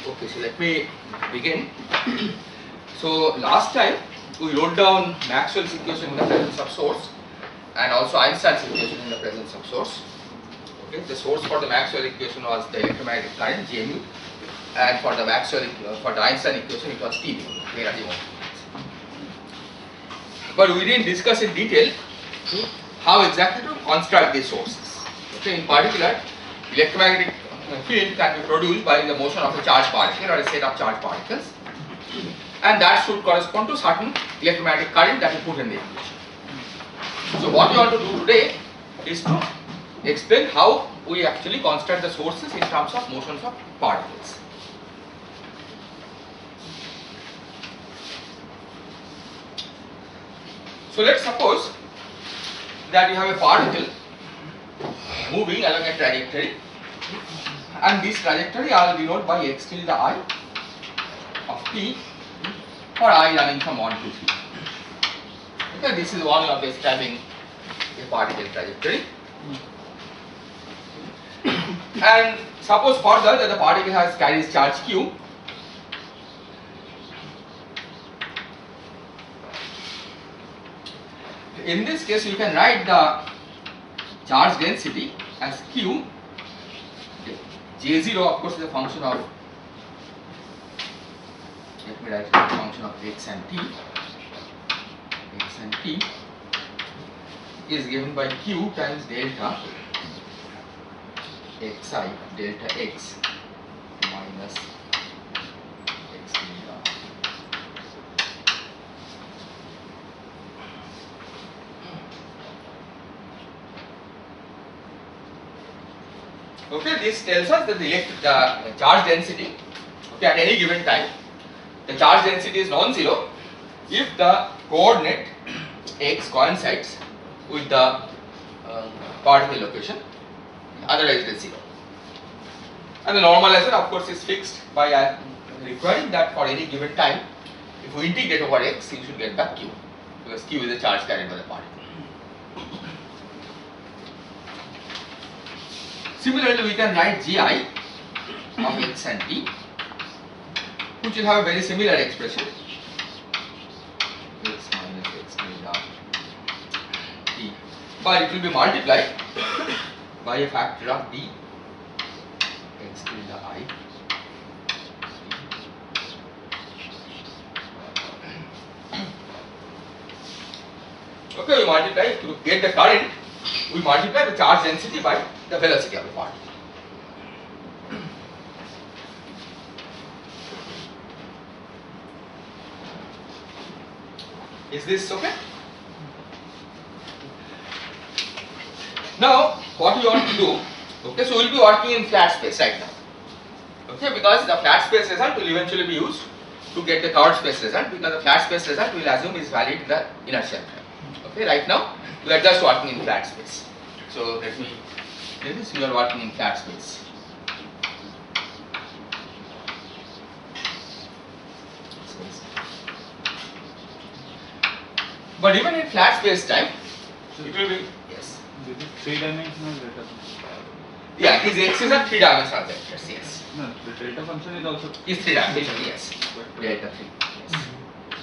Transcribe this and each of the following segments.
Okay, so let me begin. So last time we wrote down Maxwell's equation in the presence of source and also Einstein's equation in the presence of source. Okay, the source for the Maxwell equation was the electromagnetic current J mu, and for the Einstein equation it was T mu, energy motion. But we didn't discuss in detail how exactly to construct these sources. Okay, in particular, electromagnetic field can be produced by the motion of a charged particle or a set of charged particles, and that should correspond to certain electromagnetic current that we put in the equation. So what we want to do today is to explain how we actually construct the sources in terms of motions of particles. So let's suppose that you have a particle moving along a trajectory, and this trajectory I will denote by x tilde I of t for I running from 1 to 3. Okay, this is one way of describing a particle trajectory. And suppose further that the particle carries charge q. In this case, you can write the charge density as q. J0 of course is a function of, let me write it as a function of x and t. X and t is given by q times delta xi delta x minus x tilde. Okay, this tells us that the charge density, okay, at any given time, the charge density is non-zero if the coordinate x coincides with the particle location, otherwise it is zero. And the normalizer of course is fixed by requiring that for any given time, if we integrate over x, you should get back q, because q is the charge carried by the particle. Similarly, we can write Gi of x and t, which will have a very similar expression, x minus x tilde t, but it will be multiplied by a factor of d x tilde I. Okay, we multiply to get the current. We multiply the charge density by the velocity of the particle. Is this okay? Now, what we want to do, okay, so we will be working in flat space right now. Okay, because the flat space result will eventually be used to get the curved space result, because the flat space result we will assume is valid in the inertial frame. Okay, right now we are just working in flat space. So let me say this, we are working in flat space. But even in flat space time, it will be, yes. This is 3-dimensional data. Yeah, these x's are 3-dimensional vectors, yes. No, the data function is also Is 3-dimensional, yes. Delta 3, yes.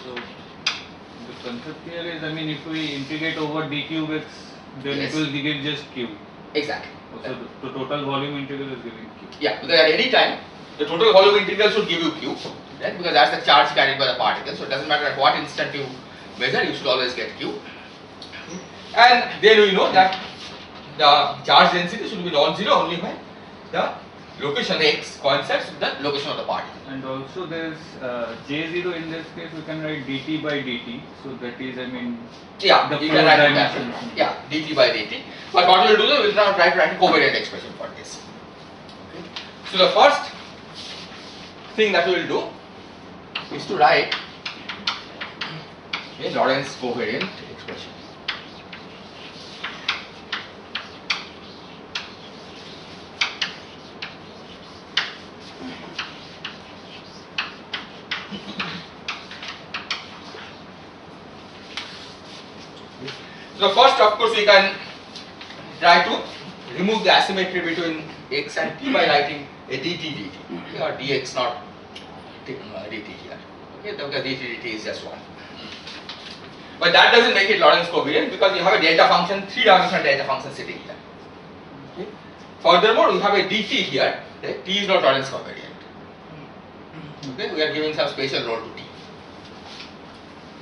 So the concept here is, I mean, if we integrate over d cube x, then Yes. it will give just q. Exactly. So the total volume integral is giving q. Yeah, because at any time, the total volume integral should give you q, right? Because that's the charge carried by the particle. So it doesn't matter at what instant you measure, you should always get q. And then we know that the charge density should be non-zero only when the location x coincides with the location of the particle. And also there is J0 in this case, we can write dt by dt. So that is, I mean, Yeah, the you can write it that way. dimensions. Yeah, dt by dt. But what we will do is we will now try to write a covariant expression for this. Okay. So the first thing that we will do is to write a Lorentz covariant expression. So first, of course, we can try to remove the asymmetry between x and t by writing a dt dt, or dx naught dt here. Okay, because dt is just 1. But that doesn't make it Lorentz covariant because you have a delta function, 3-dimensional delta function sitting here. Okay. Furthermore, we have a dt here, right? T is not Lorentz covariant. Okay, we are giving some special role to T.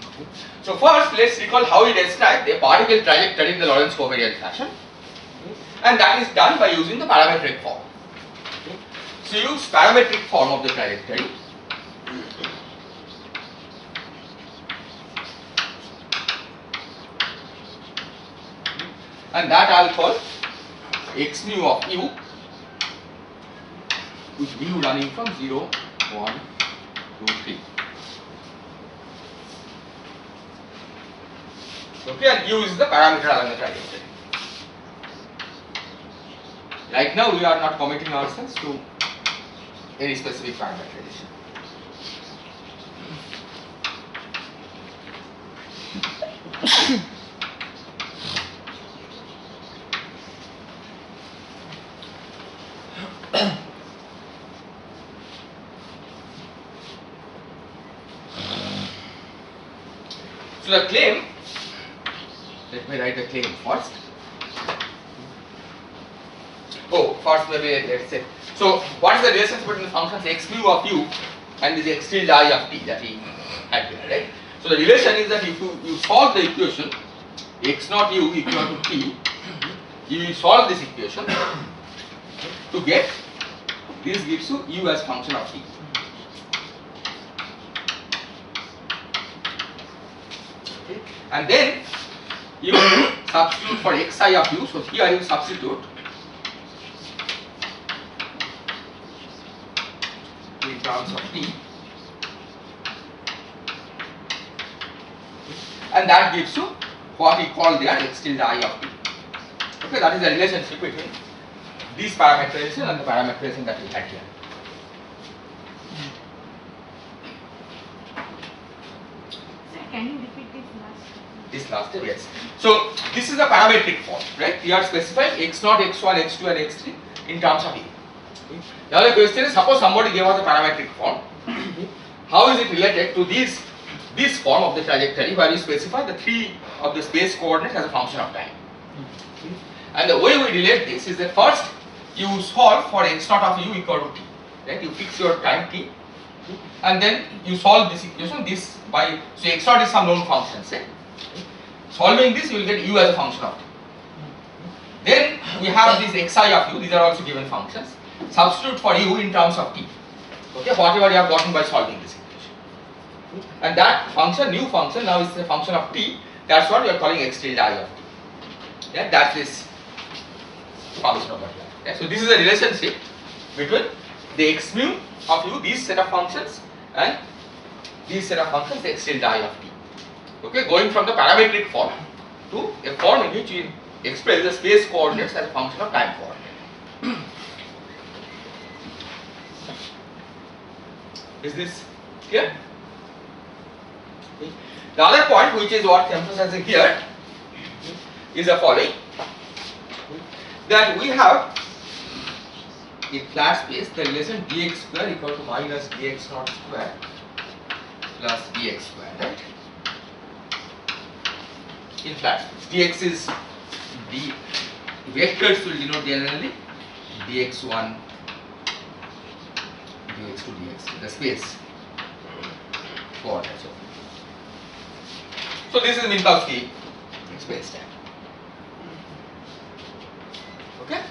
Okay. So first, let's recall how we describe the particle trajectory in the Lorentz covariant fashion, okay. And that is done by using the parametric form. Okay. So use parametric form of the trajectory. And that I will call x mu of u, with mu running from 0, 1, 2, 3. Okay, and u is the parameter along the trajectory. Right now we are not committing ourselves to any specific parameterization. So the claim, let me write the claim first. Oh, first maybe let's say. So what is the relationship between the functions x mu of u and this x tilde I of t that we had here, right? So the relation is that if you solve the equation x naught u equal to t, you will solve this equation to get this gives you u as function of t. Okay. And then you substitute for xi of u, so here you substitute in terms of t, and that gives you what we call there x tilde I of t. Okay, that is the relationship between this parameterization and the parameterization that we had here. Sir, can you repeat this last? This last step, yes. So this is the parametric form, right? We are specifying x naught, x1, x2 and x3 in terms of a. Now the question is, suppose somebody gave us a parametric form, how is it related to this form of the trajectory where you specify the 3 of the space coordinates as a function of time. And the way we relate this is that first you solve for x naught of u equal to t, right? You fix your time t, and then you solve this equation, this by, so x naught is some known function, say. Solving this, you will get u as a function of t. Then we have this xi of u, these are also given functions. Substitute for u in terms of t. Okay, whatever you have gotten by solving this equation. And that function, new function, now is a function of t, that's what we are calling x tilde I of t. Yeah, that's this function over here. Yeah, so this is the relationship between the x mu of u, these set of functions, and these set of functions, x tilde I of t. Okay, going from the parametric form to a form in which we express the space coordinates as a function of time coordinate. Is this clear? Okay. The other point which is worth emphasizing here is the following, that we have in flat space the relation dx square equal to minus dx naught square plus dx square, right? In flat space, dx is d, vectors will denote generally dx1, dx2, dx3, the space coordinates. So this is Minkowski space time. Okay?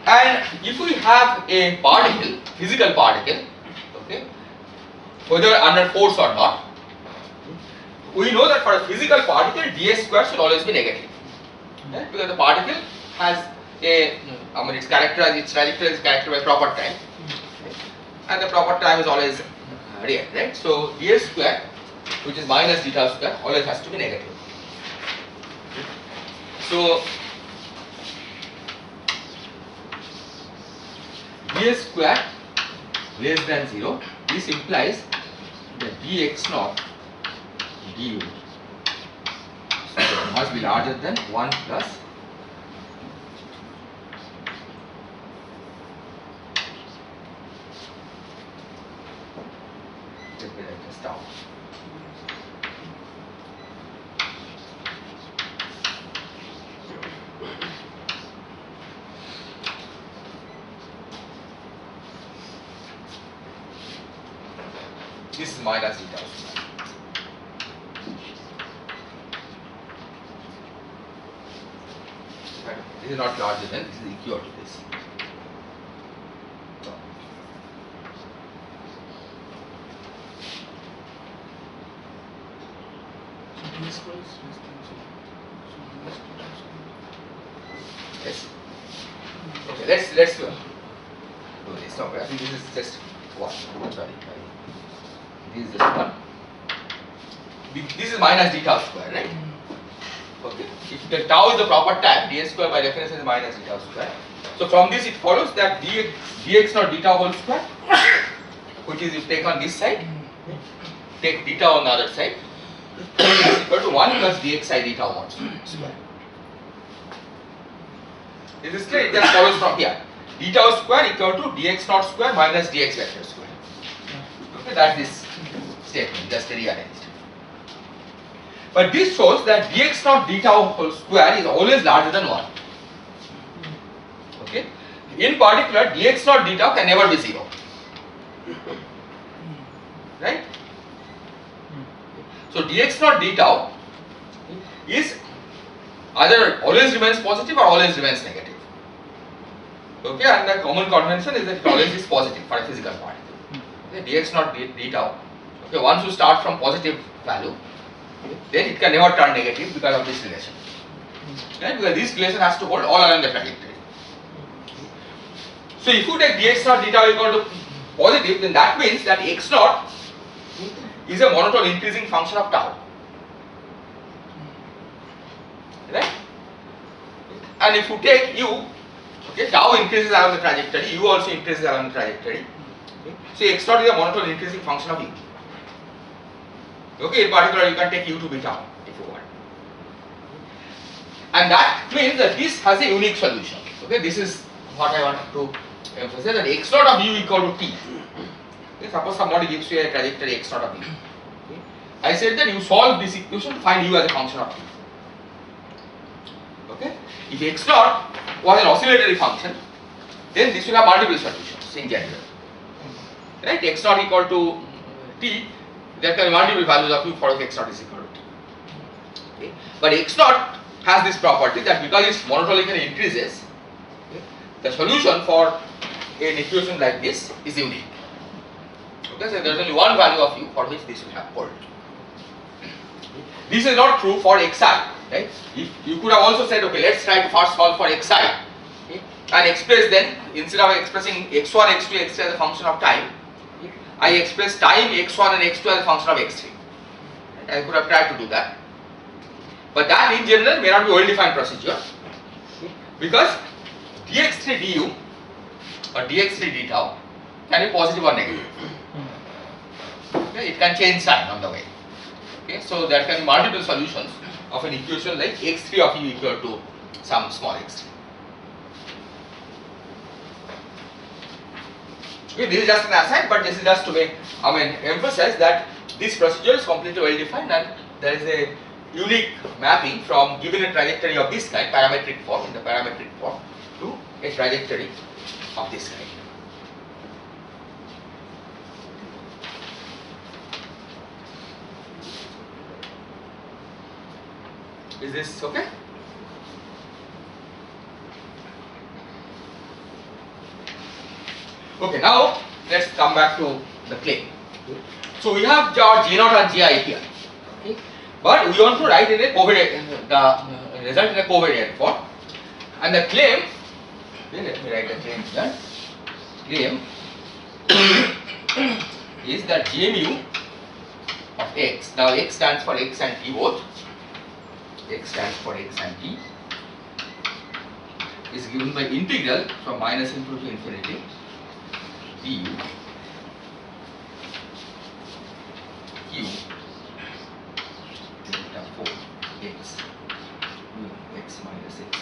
And if we have a particle, physical particle, okay, whether under force or not, we know that for a physical particle, ds square should always be negative, right? Because the particle has a, its characterized, its trajectory is characterized by proper time, right? And the proper time is always real, right? So ds square, which is minus d tau square, always has to be negative. So ds square less than 0, this implies that dx naught du must be larger than 1 plus tau. This is minus d tau square. Right. This is not larger than, this is equal to this. Yes. Okay, let's do this. No, I think this is just one. Sorry. This is just one. This is minus d tau square, right? Okay. If the tau is the proper time, ds square by definition is minus d tau square. So from this it follows that dx not d tau whole square, which is, if you take on this side, take d tau on the other side, is equal to 1 plus dxi d tau mod square. Is this clear? It just follows from here. D tau square equal to dx naught square minus dx vector square. Okay, that's this statement, just rearranged. But this shows that dx naught d tau whole square is always larger than 1. Okay. In particular, dx naught d tau can never be 0. Right? So dx naught d tau is either always remains positive or always remains negative. Okay, and the common convention is that it always is positive for a physical particle. Okay, dx naught d tau. Okay, once you start from positive value, okay, then it can never turn negative because of this relation. Right? Because this relation has to hold all along the trajectory. So if you take dx naught d tau equal to positive, then that means that x naught is a monotone increasing function of tau. Right? And if you take u, okay, tau increases along the trajectory, u also increases along the trajectory. Okay. So x naught is a monotone increasing function of u. Okay, in particular you can take u to be tau if you want. And that means that this has a unique solution. Okay, this is what I wanted to emphasize, that x naught of u equal to t. Okay, suppose somebody gives you a trajectory x naught of u. Okay. I said that you solve this equation, find u as a function of t. Okay. If x naught was an oscillatory function, then this will have multiple solutions in general. Right? X naught equal to t, there can be multiple values of u for if x naught is equal to t. Okay. But x naught has this property that because its monotonically increases, okay, the solution for an equation like this is unique. Okay, so there is only one value of u for which this will have hold. This is not true for xi. Right? If you could have also said, okay, let's try to first solve for xi, okay, and express then, instead of expressing x1, x2, x3 as a function of time, okay, I express time x1 and x2 as a function of x3. Right? I could have tried to do that. But that in general may not be well defined procedure, okay, because dx3 du or dx3 d tau can be positive or negative. Okay, it can change sign on the way. Okay, so there can be multiple solutions of an equation like x3 of u equal to some small x3. Okay, this is just an aside, but this is just to make, emphasize that this procedure is completely well defined and there is a unique mapping from given a trajectory of this kind, parametric form, in the parametric form, to a trajectory of this kind. Is this okay? Okay, now let's come back to the claim. So we have our J0 and Ji here, okay, but we want to write in a covariant, the result in a covariant form, and the claim, okay, let me write the claim here. Claim is that J mu of x, now x stands for x and t both, x stands for x and t, is given by integral from minus infinity to infinity du q delta 4 x mu x minus x.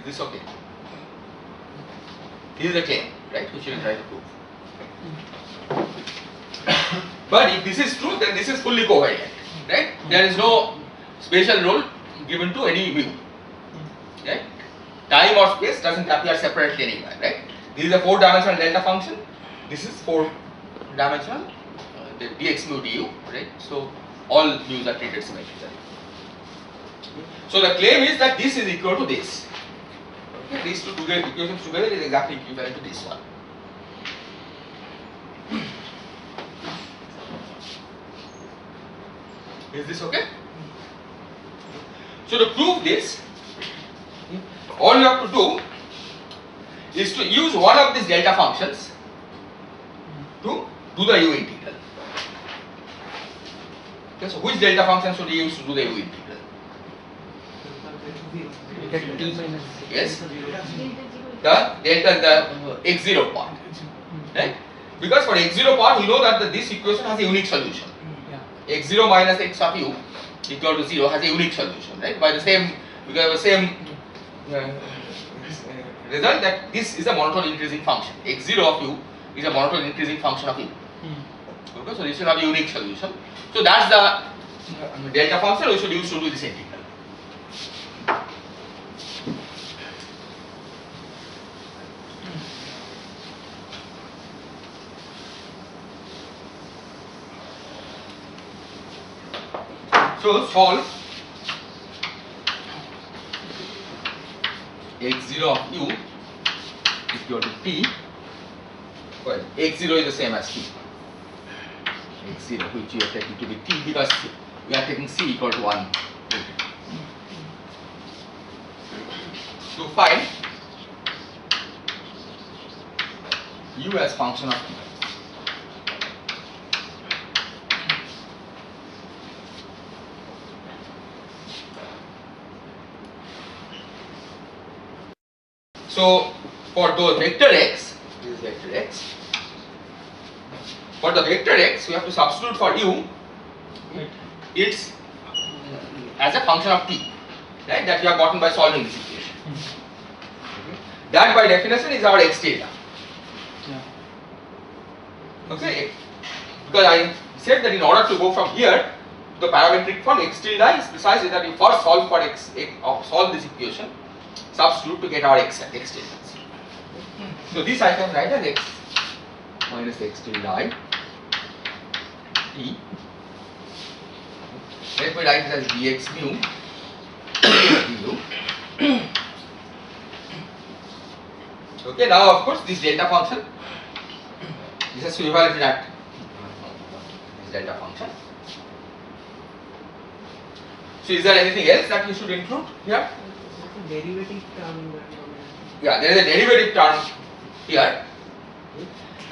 this okay? This is the claim, right, which you will try to prove. But if this is true, then this is fully covariant, right? There is no spatial role given to any mu, right? Time or space doesn't appear separately anywhere, right? This is a 4-dimensional delta function. This is 4-dimensional the dx mu du, right? So all mu's are treated symmetrically. So the claim is that this is equal to this. Okay, these two equations together is exactly equivalent to this one. Is this okay? So to prove this, all you have to do is to use one of these delta functions to do the u integral. Okay, so which delta function should you use to do the u integral? Yes, the delta the x0 part, right? Because for x0 part we know that this equation has a unique solution. X0 minus x of u equal to 0 has a unique solution, right? By the same, we have the same result that this is a monotone increasing function. X0 of u is a monotone increasing function of u. Okay, so this will have a unique solution. So that's the delta function we should use to do this integral. So solve x0 of u is equal to t. Well, x0 is the same as t. x0, which we are taking to be t because we are taking c equal to 1. To find u as function of t. So for the vector x, this is vector x. For the vector x, we have to substitute for u. It's as a function of t, right? That we have gotten by solving this equation. That by definition is our x delta. Okay, because I said that in order to go from here to the parametric form, x tilde is precisely that we first solve for solve this equation, substitute to get our x tilde. So this I can write as x minus x tilde I t. Let me write it as dx mu du. Okay, now of course this delta function, this has to evaluate that this delta function. So is there anything else that we should include here? Derivative term. Yeah, there is a derivative term here,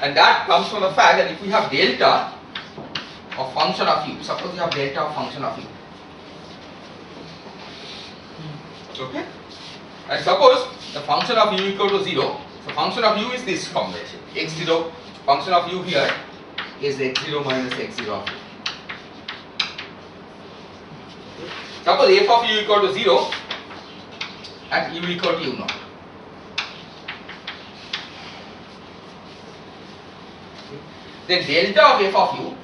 and that comes from the fact that if we have delta of function of u, suppose you have delta of function of u, okay, and suppose the function of u equal to 0, so function of u is this combination, x0, function of u here is x0 minus x0 of u. Suppose f of u equal to 0 and u equal to u naught. Then delta of f of u,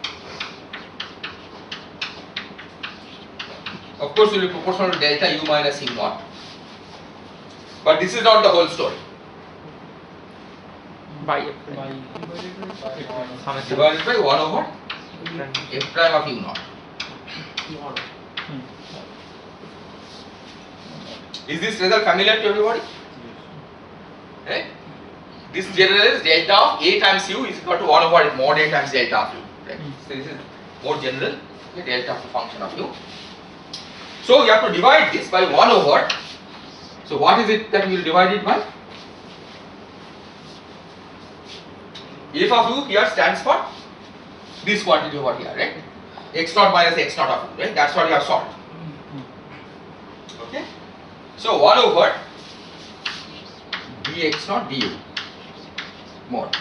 of course, will be proportional to delta u minus u naught. But this is not the whole story. Divided by 1 over f prime of u naught. Is this result familiar to everybody? Right? This generalizes delta of a times u is equal to 1 over mod a times delta of u. Right? So this is more general, okay, delta of the function of u. So you have to divide this by 1 over. So what is it that we will divide it by? F of u here stands for this quantity over here, right? X naught minus x naught of u, right? That's what you have solved. Okay. So 1 over dx naught du mod.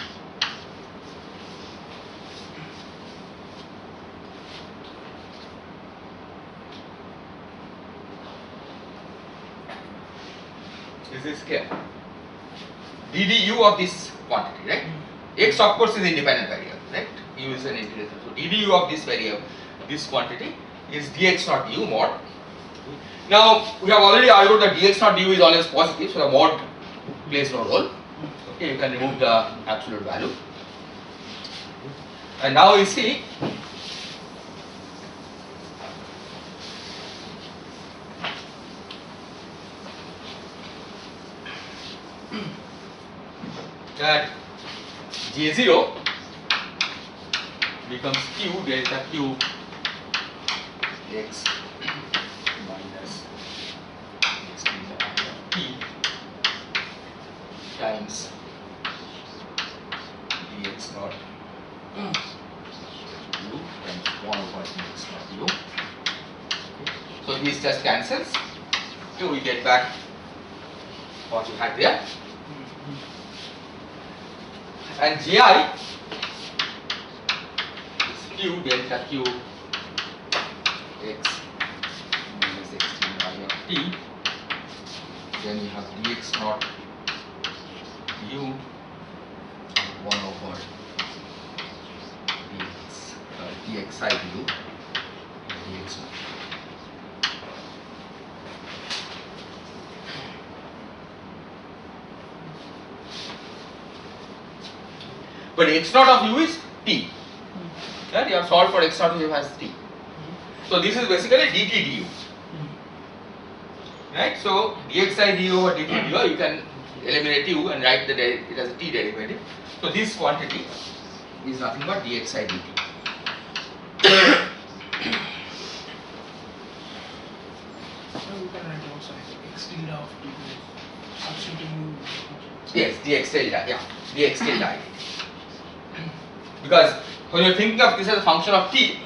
Is this clear? DDU of this quantity, right? X of course is independent variable, right? U is an integer. So DDU of this variable, this quantity is dx naught du mod. Now we have already argued that dx naught du is always positive, so the mod plays no role. Okay, you can remove the absolute value. And now you see that J0 becomes Q delta Q x minus x delta T times dx naught u times 1 over dx naught u. So this just cancels. So we get back what you had there. And Ji is Q delta Q x minus x delta of T. Then you have dx naught u 1 over dxi du dx naught. But x naught of u is t. Right? You have solved for x naught of u as t. So this is basically dt du. Right? So dxi du over dt du, you can eliminate u and write it as a t derivative. So this quantity is nothing but dxi dt. So we can write also x tilde of t substituting Yes, dx tilde, yeah, dx tilde. Because when you're thinking of this as a function of t,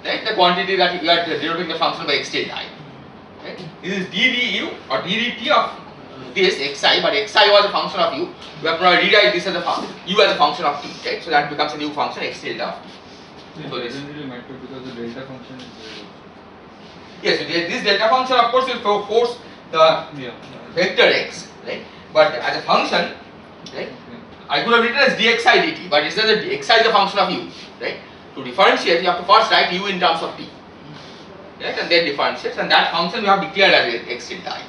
right, the quantity that you are denoting the function by x tilde, right? This is ddu or ddt of this xi, but xi was a function of u. We have to now rewrite this as a u as a function of t, right? So that becomes a new function x tilde of t. It So this, doesn't really matter because the delta function is yes, so this delta function of course will force the vector x, right? But as a function, right? I could have written as dxi dt, but it says that xi is a function of u, right? To differentiate, you have to first write u in terms of t, right? And then differentiate, and that function we have declared as x tilde I.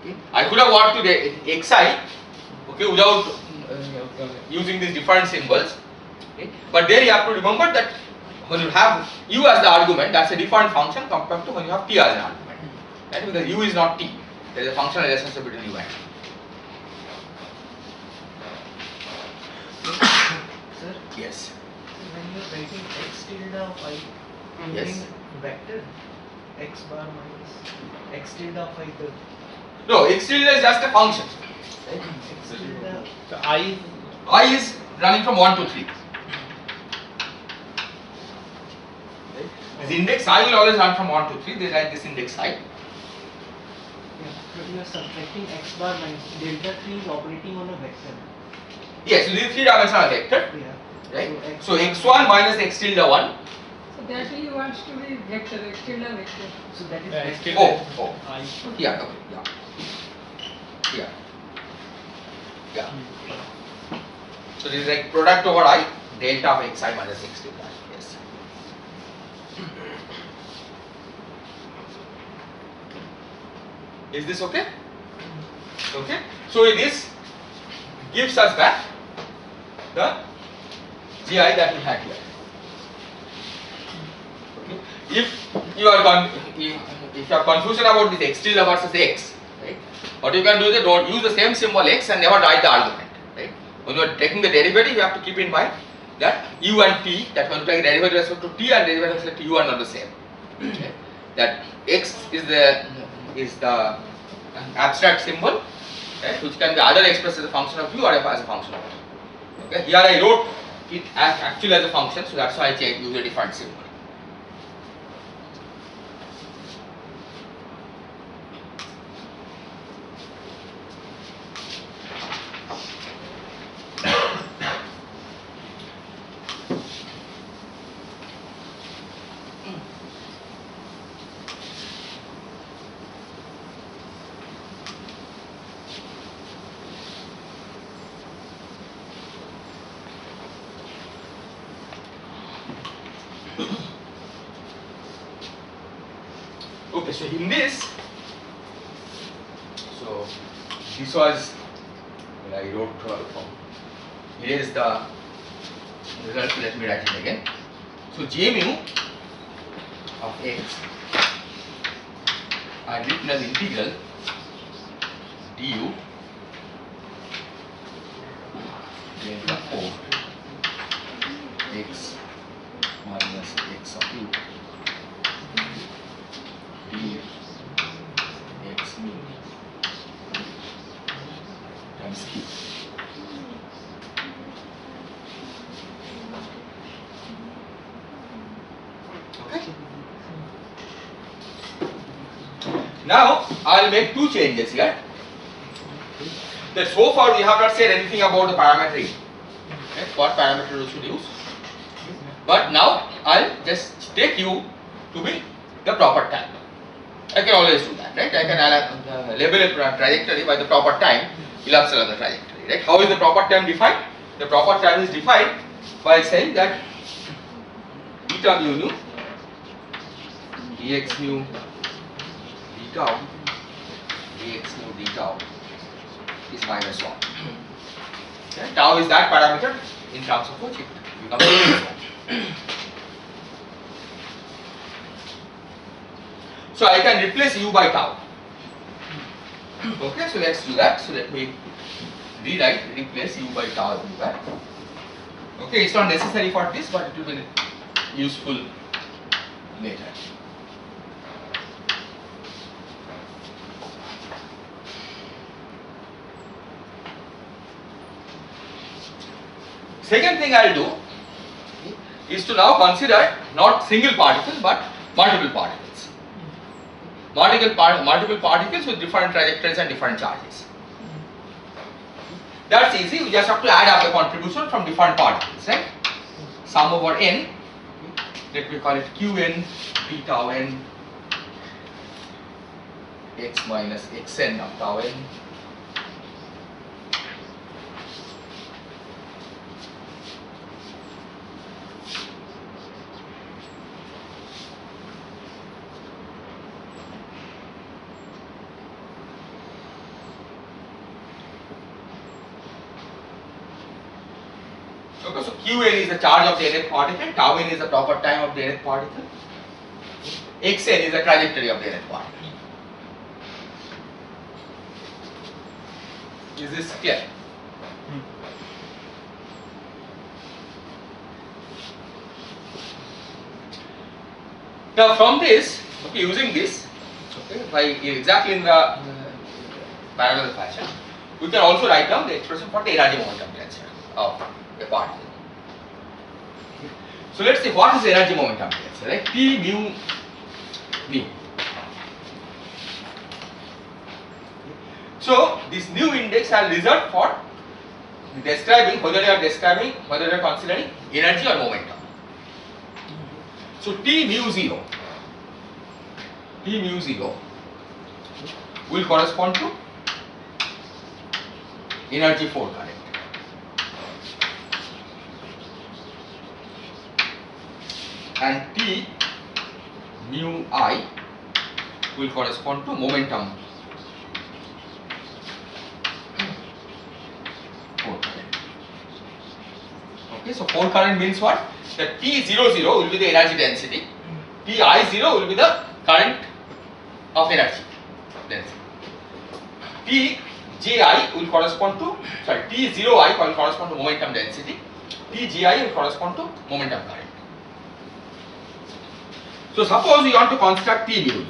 Okay? I could have worked to the xi, okay, without using these different symbols, okay? But there you have to remember that when you have u as the argument, that's a different function compared to when you have t as an argument, right? Because u is not t, there is a functional relationship between u and t. Sir, Yes. when you are writing x tilde of I Yes. using vector x bar minus x tilde of I, the No, x tilde is just a function. Right? x tilde so I I is running from 1 to 3. Right? This index I will always run from 1 to 3. They write this index I. yeah, but you are subtracting x bar minus delta 3 is operating on a vector. Yes, so this is 3-dimensional vector. Yeah. Right? So x1 minus x tilde 1. So that he wants to be vector, x tilde vector. So that is X vector. tilde. Oh, I yeah, okay, yeah. Yeah. So this is like product over I, delta of xi minus x tilde I. Yes. Is this okay? Okay. So this gives us back the gi that we had here. Okay. If you are if you have confusion about this x tilde versus x, right? What you can do is don't use the same symbol x and never write the argument, right? When you are taking the derivative, you have to keep in mind that u and t, that when you take derivative with respect to t and derivative with respect to u are not the same. Okay? That x is the abstract symbol, right, which can be either expressed as a function of u or as a function of t. Okay? Here I wrote it as actually as a function, so that's why I use a different symbol. so in this, so this was what I wrote from. Here is the result. Let me write it again. So J mu of x I written as integral du delta 4 x minus x of u dx mu times q. Okay. Now I will make two changes here. That so far we have not said anything about the parametering. Okay, what parameter we should use. But now I'll just take u to be the proper time. I can always do that, right? I can label a trajectory by the proper time, elapsed of the trajectory, right? How is the proper time defined? The proper time is defined by saying that beta mu nu dx mu d tau dx mu d tau is minus 1. Okay? Tau is that parameter in terms of which it becomes minus 1. So I can replace u by tau. Okay, so let's do that. So let me replace u by tau everywhere. Okay, it's not necessary for this, but it will be useful later. Second thing I'll do is to now consider not single particle but multiple particles. Multiple particles with different trajectories and different charges. That's easy, we just have to add up the contribution from different particles, right? Sum over n, let me call it qn b tau n x minus xn of tau n Okay, so Qn is the charge of the nth particle, tau n is the proper time of the nth particle, xn is the trajectory of the nth particle. Is this clear? Now from this, okay, using this, okay, by exactly in the parallel fashion, we can also write down the expression for the energy momentum tensor of a particle. So let's see what is the energy momentum tensor, right? T mu nu. So this new index are reserved for describing whether you are considering energy or momentum. So T mu 0 will correspond to energy 4 current. And T mu I will correspond to momentum 4 current. Okay, so 4 current means what? That T00 will be the energy density, Ti0 will be the current of energy density. Tji will correspond to, T0i will correspond to momentum density, Tgi will correspond to momentum current. So suppose we want to construct T mu.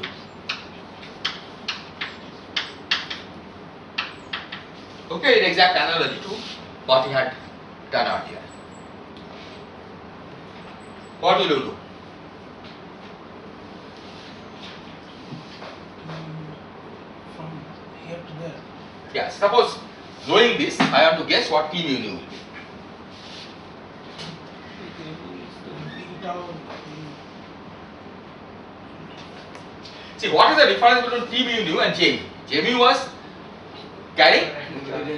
Okay, in exact analogy to what we had done earlier. What will you do? From here to there. Yeah, suppose knowing this, I have to guess what T mu nu will be. See, what is the difference between T mu nu and J mu? J mu was carrying,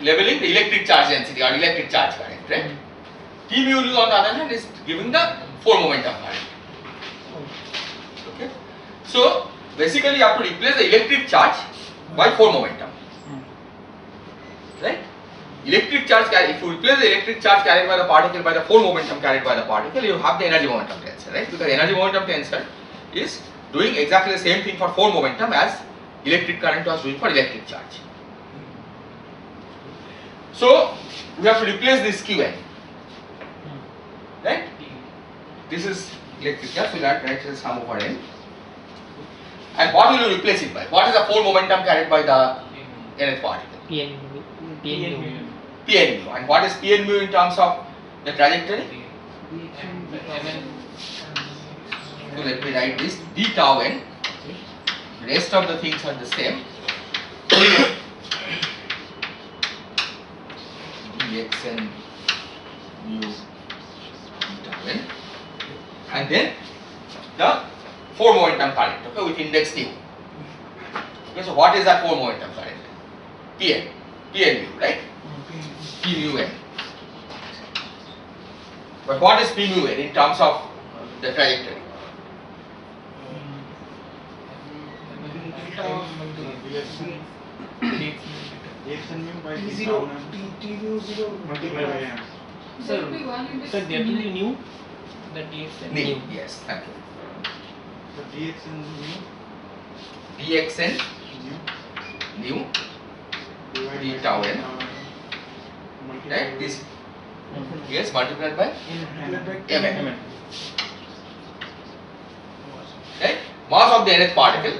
leveling the electric charge density or electric charge current, right? T mu nu on the other hand is giving the 4 momentum current. Okay. So basically you have to replace the electric charge by 4 momentum. Right? Electric charge if you replace the electric charge carried by the particle by the 4 momentum carried by the particle, you have the energy momentum tensor, right? Because energy momentum tensor is doing exactly the same thing for 4 momentum as electric current was doing for electric charge. So we have to replace this Qn, right? This is electric charge, so that write as sum over n. And what will you replace it by? What is the 4 momentum carried by the nth particle? Pn mu. Pn mu. And what is Pn mu in terms of the trajectory? So let me write this d tau n. Rest of the things are the same. dxn mu d tau n. And then the 4 momentum current, okay, with index nu. Okay, so what is that 4 momentum current? Pn mu, right? P mu n. But what is P mu n in terms of the trajectory? dxn mu by T0 multiplied by m. Sir, sir, there will be new. The dxn Nu. mu. Yes, thank you. So dxn mu dxn mu nu, divided d by tau n, multiplied right? by This, yes, multiplied by mn, right? Mass of the nth particle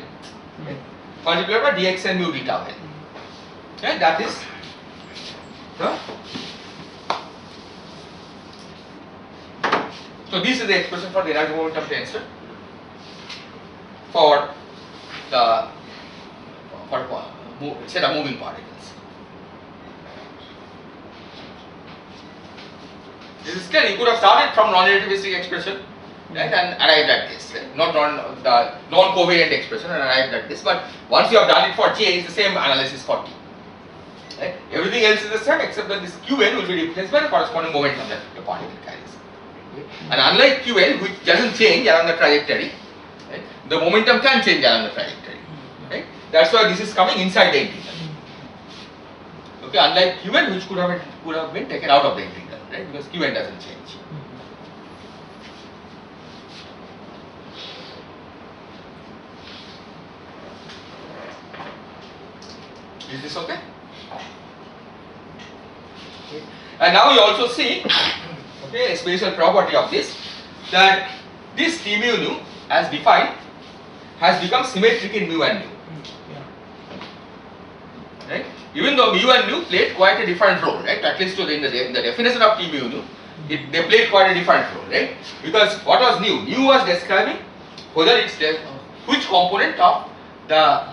multiplied by dxn mu d tau n. Right? That is the. So this is the expression for the energy momentum tensor for the set of moving particles. This is clear. You could have started from non-relativistic expression, right, and arrived at this. Right? Not the non-covariant expression and arrived at this. But once you have done it for J, it's the same analysis for T. Right? Everything else is the same except that this Qn will be replaced by the corresponding momentum that the particle carries. And unlike Qn, which doesn't change along the trajectory, right, the momentum can change along the trajectory. Right? That's why this is coming inside the integral. Okay, unlike Qn, which could have been taken out of the integral, right? Because Qn doesn't change. Is this okay? And now you also see, okay, a special property of this, that this T mu nu as defined has become symmetric in mu and nu. Right? Even though mu and nu played quite a different role, right? At least in the definition of T mu nu, they played quite a different role, right? Because what was nu? Nu was describing whether it's which component of the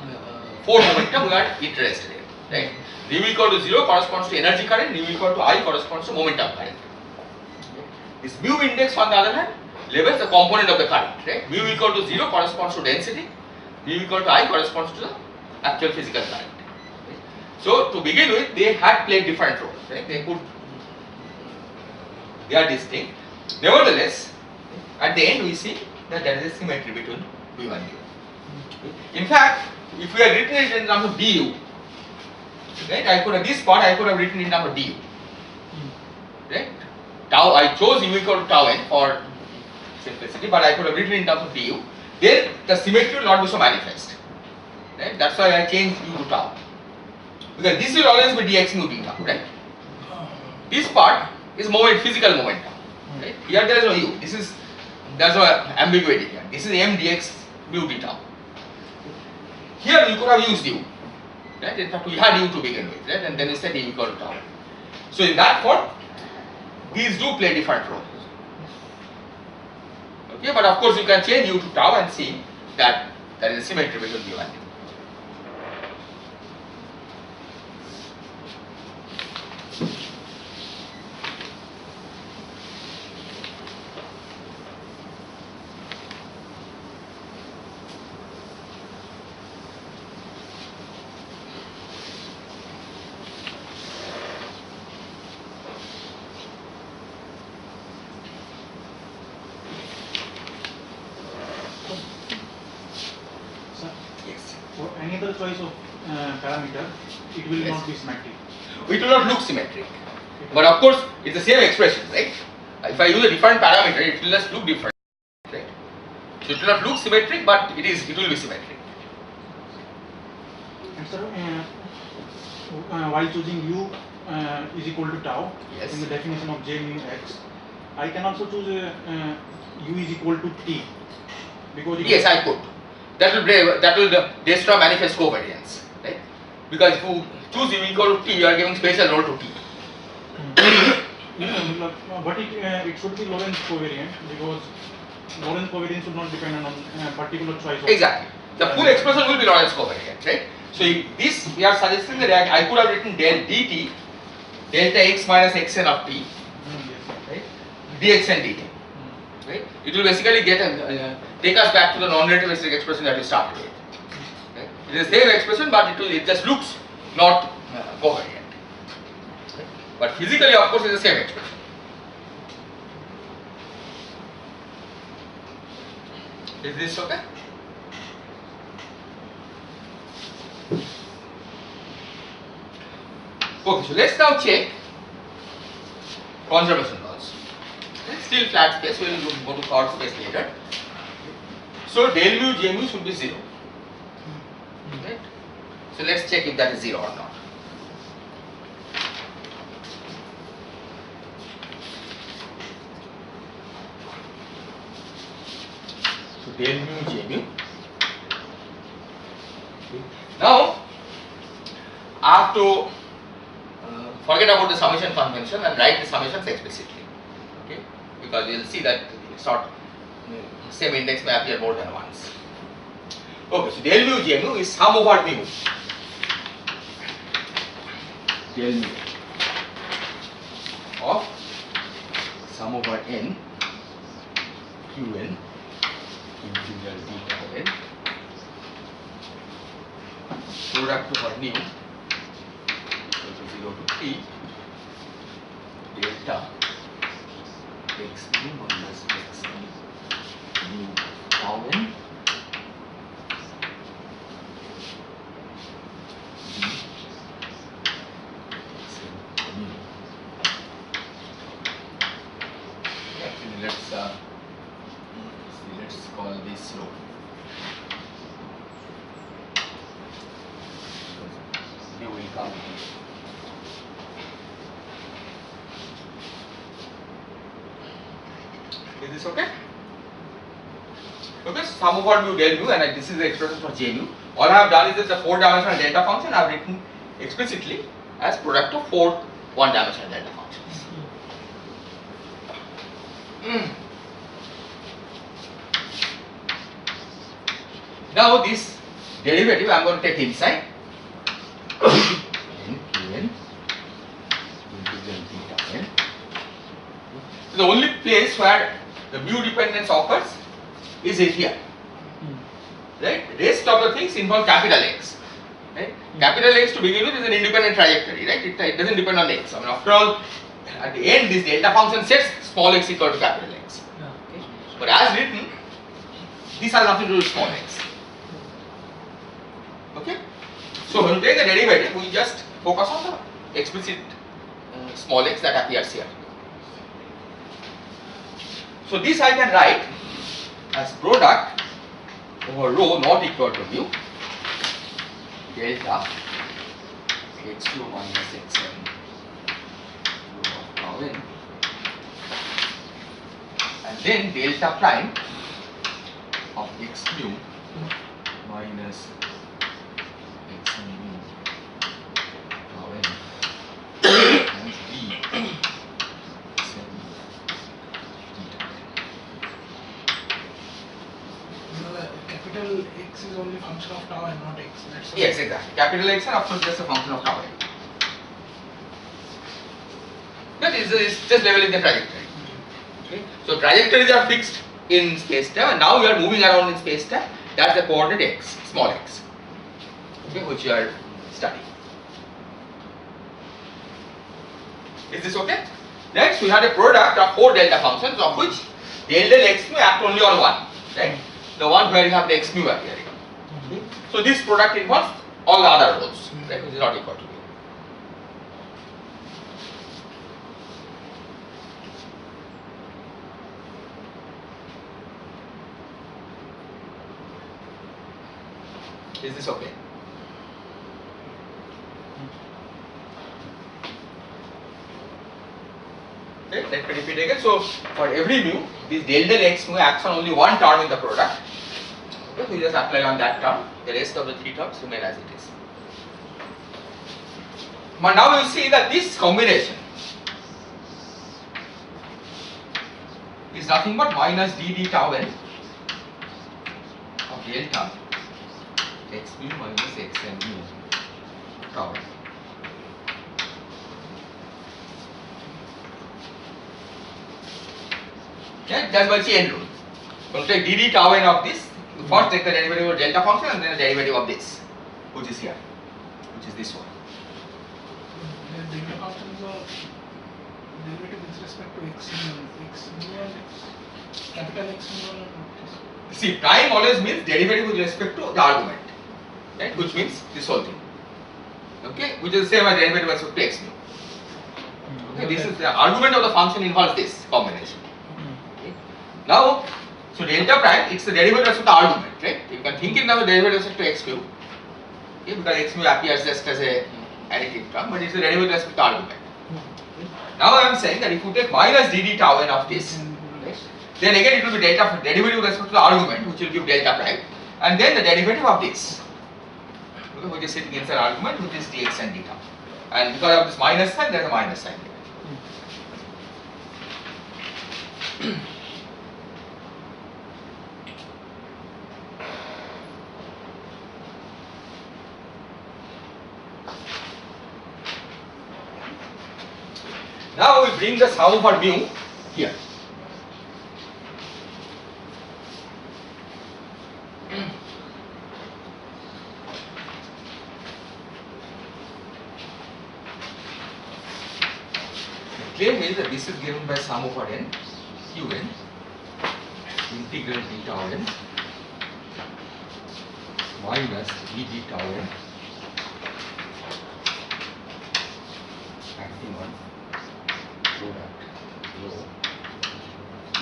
4 momentum we are interested in, right? Nu equal to 0 corresponds to energy current, nu equal to I corresponds to momentum current. This mu index on the other hand labels the component of the current, right? Mu equal to 0 corresponds to density, mu equal to I corresponds to the actual physical current. Right? So to begin with, they had played different roles, right? They are distinct. Nevertheless, at the end we see that there is a symmetry between mu and u. In fact, if we had written it in terms of du, right? This part I could have written in terms of du, right? Tau, I chose u equal to tau n for simplicity, but I could have written in terms of du. Then the symmetry will not be so manifest, right? That's why I changed u to tau, because this will always be dx mu d tau, right? This part is physical momentum, right? Here there is no u. There's no ambiguity here. This is m dx mu d tau. Here you could have used u, right? In fact, we had u to begin with, right? And then instead u equal to tau. So in that form, these do play different roles. Okay, but of course you can change u to tau and see that there is a symmetry between u and u. choice of parameter, it will Yes. not be symmetric. It will not look symmetric. But of course, it's the same expression, right? If I use a different parameter, it will just look different, right? So it will not look symmetric, but it will be symmetric. And sir, while choosing u is equal to tau Yes. in the definition of j mu x, I can also choose u is equal to t because Yes, I could. That will destroy manifest covariance, right? Because if you choose u equal to t, you are giving special role to t. But it should be Lorentz covariant because Lorentz covariance should not depend on particular choice. Of Exactly. The full expression will be Lorentz covariant, right? So if this we are suggesting that I could have written del dt delta x minus xn of t, Yes. right? Dx and dt, right? It will basically take us back to the non-relativistic expression that we started with. Right? It is the same expression, but it just looks not covariant. Right? But physically, of course, it is the same expression. Is this okay? Okay, so let's now check conservation laws. Still flat space, we will go to chord space later. So del mu j mu should be 0. Right? So let's check if that is 0 or not. So del mu j mu. Now I have to forget about the summation convention and write the summations explicitly. Okay? Because you will see that it's not same index may appear more than once. Okay, so del mu j mu is sum over mu. Del mu of sum over n qn integral beta n product over nu equal to 0 to t delta x mu minus x mu tau n actually let's call this row. They will come here. Is this okay? Okay, sum over mu del mu, and this is the expression for j mu. All I have done is that the 4-dimensional delta function I have written explicitly as product of 4 1-dimensional delta functions. Now this derivative I am going to take inside n qn integral beta n. The only place where the mu dependence occurs is here, right? Rest of the things involve capital X, right? Capital X to begin with is an independent trajectory, right? It doesn't depend on X. I mean, after all, at the end, this delta function sets small x equal to capital X. Okay? But as written, this has nothing to do with small x. Okay? So when you take the derivative, we just focus on the explicit small x that appears here. So this I can write as product over rho not equal to mu delta x2 minus xn rho of tau n, and then delta prime of x mu minus xn mu tau n and b xn theta. Capital X is only function of tau and not x. That's all. Yes, exactly. Capital X and of course just a function of tau n. That is just leveling the trajectory. Okay. So trajectories are fixed in space time, and now we are moving around in space time. That's the coordinate x, small x, okay, which you are studying. Is this okay? Next, we had a product of 4 delta functions, of which del del x mu act only on one, right? The one where you have the x mu appearing. Okay. So this product involves all the other rows, right, which is not equal to mu. Is this okay? Okay, let me repeat again. So for every mu, this del del x mu acts on only one term in the product. Okay, we just apply on that term. The rest of the three terms remain as it is. But now you see that this combination is nothing but minus dd tau n of delta x mu minus x n mu tau n. Yeah, that's by chain rule. So take dd tau n of this. You first take the derivative of delta function and then the derivative of this, which is here, which is this one. The delta function is a derivative with respect to x mu and capital X mu and See, prime always means derivative with respect to the argument, right? Which means this whole thing. Okay, which is the same as derivative with respect to x mu. Okay, this is the argument of the function involves this combination. Okay. Now, so delta prime, it's the derivative with respect to the argument, right? You can think in terms of derivative with respect to x mu. Okay, because x mu appears just as a additive term, but it's the derivative with respect to the argument. Now I am saying that if you take minus dd tau n of this, right, then again it will be delta derivative with respect to the argument, which will give delta prime, and then the derivative of this, okay, which is sitting inside argument, which is dx and d tau. And because of this minus sign, there is a minus sign there. Now we bring the sum over mu here. The claim is that this is given by sum over n, un, integral d tau n minus dd tau n acting on product rho t.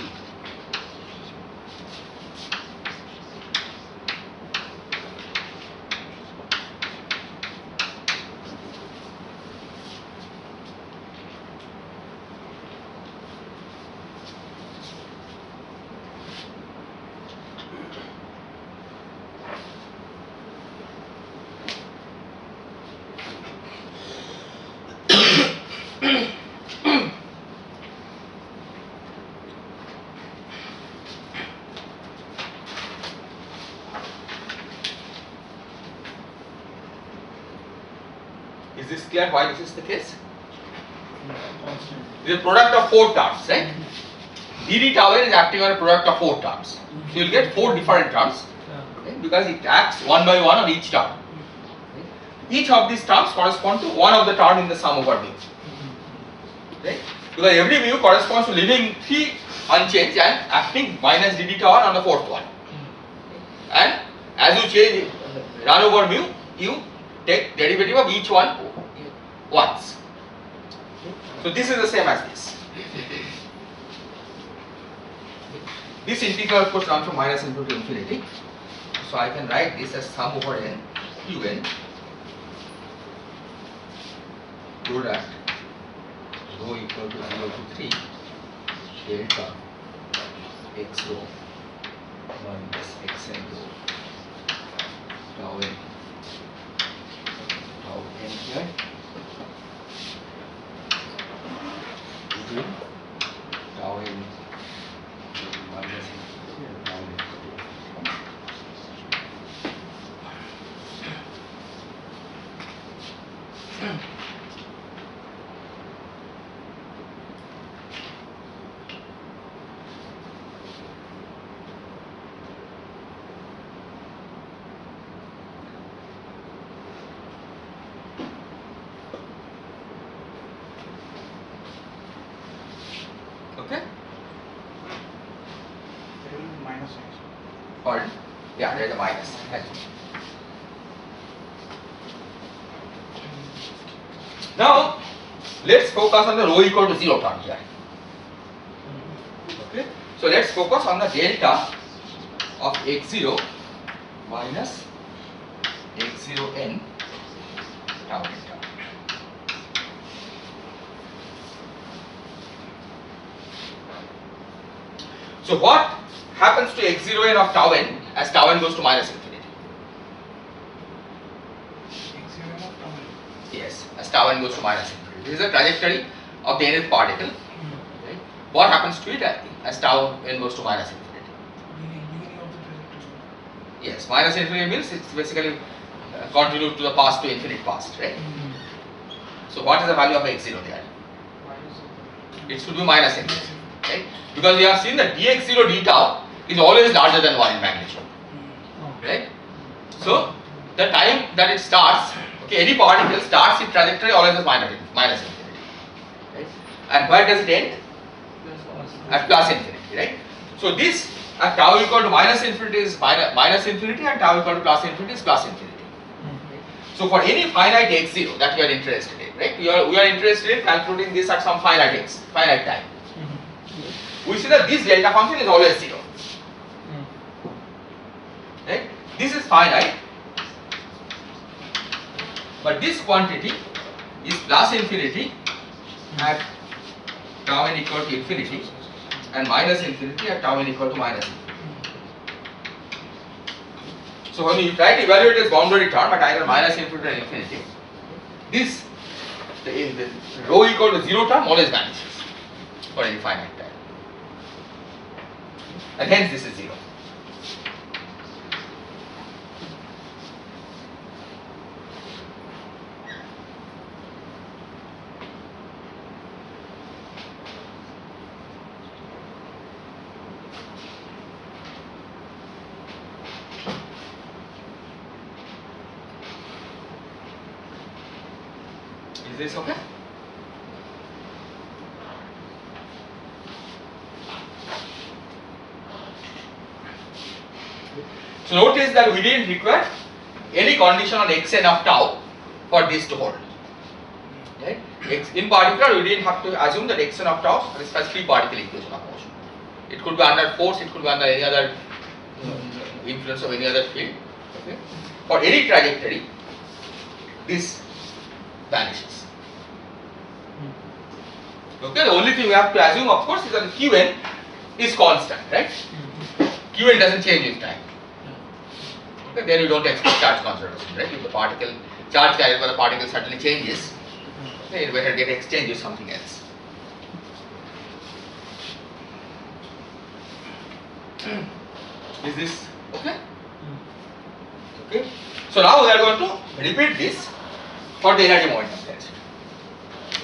Is this clear why this is the case? It is a product of 4 terms, right? dd tau n is acting on a product of 4 terms. So you will get 4 different terms, okay, because it acts one by one on each term. Each of these terms correspond to one of the term in the sum over mu. Right? Because every mu corresponds to leaving 3 unchanged and acting minus dd tau n on the 4th one. And as you change run over mu, you take derivative of each one once. So this is the same as this. This integral of course runs from minus infinity to infinity. So I can write this as sum over n un product rho equal to 0 to 3 delta x rho minus x n rho tau n here tau n minus tau n. Okay? There will be minus sign. Pardon? Yeah, there is a minus. Now let's focus on the rho equal to 0 term here. Okay, so let's focus on the delta of x0 minus x0n tau delta. So what happens to x0n of tau n as tau n goes to minus infinity? X0 of tau n. Yes, as tau n goes to minus infinity. This is the trajectory of the nth particle. Right? What happens to it as tau n goes to minus infinity? Beginning of the trajectory. Yes, minus infinity means it's basically continue to the past to infinite past, right? So what is the value of x0 there? It should be minus infinity, right? Because we have seen that dx0 d tau is always larger than 1 in magnitude, right? So the time that it starts, okay, any particle starts its trajectory always as minus infinity, right? And where does it end? At plus infinity, right? So this at tau equal to minus infinity is minus infinity, and tau equal to plus infinity is plus infinity. So for any finite x0 that we are interested in, right? We are interested in calculating this at some finite time. We see that this delta function is always 0. Right? This is finite, but this quantity is plus infinity at tau n equal to infinity and minus infinity at tau n equal to minus infinity. So when you try to evaluate this boundary term at either minus infinity or infinity, this the rho equal to 0 term always vanishes for any finite time, and hence this is 0. Is this okay? So notice that we didn't require any condition on xn of tau for this to hold. Right? In particular, we didn't have to assume that xn of tau satisfies free particle equation of motion. It could be under force, it could be under any other influence of any other field. Okay? For any trajectory, this vanishes. Okay, the only thing we have to assume, of course, is that Qn is constant, right? Qn doesn't change with time. Okay, then you don't expect charge conservation, right? If the particle charge carried by the particle suddenly changes, okay, you better get exchanged with something else. Is this okay? Okay. So now we are going to repeat this for the energy momentum tensor.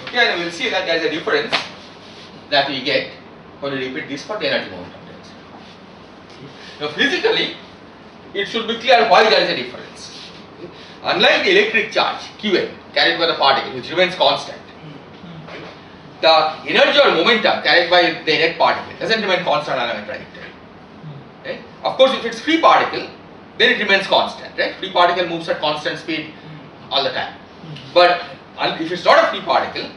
Okay, and we will see that there is a difference that we get when we repeat this for the energy momentum tensor. Now physically, it should be clear why there is a difference. Unlike the electric charge Qn carried by the particle, which remains constant, the energy or momentum carried by the net particle doesn't remain constant along a trajectory. Right? Of course, if it's free particle, then it remains constant. Right? Free particle moves at constant speed all the time. But if it's not a free particle,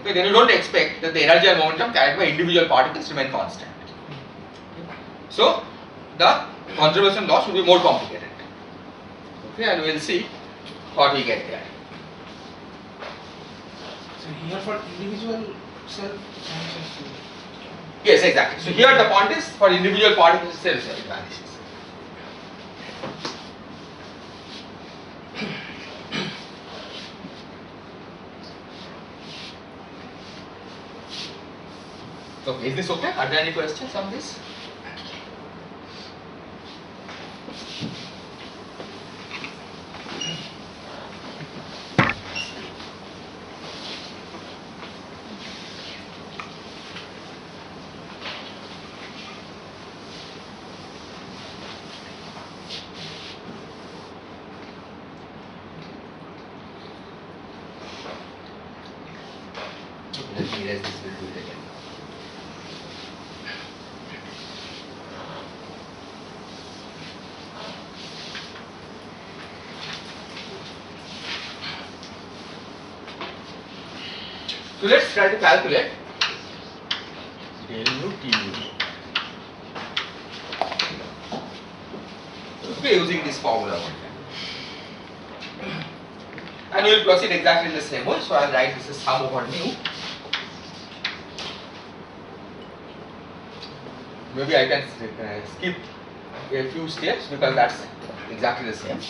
okay, then you don't expect that the energy and momentum carried by individual particles remain constant. So the conservation law should be more complicated. Okay, and we will see what we get there. So here for individual cell vanishes. Yes, exactly. So here the point is for individual particles itself it vanishes. Okay, is this okay? Are there any questions on this? Let me erase this, we'll do it again. So let's try to calculate del mu t mu. Okay, using this formula only. And we will proceed exactly in the same way. So I will write this as sum over mu. Maybe I can skip a few steps because that's exactly the same.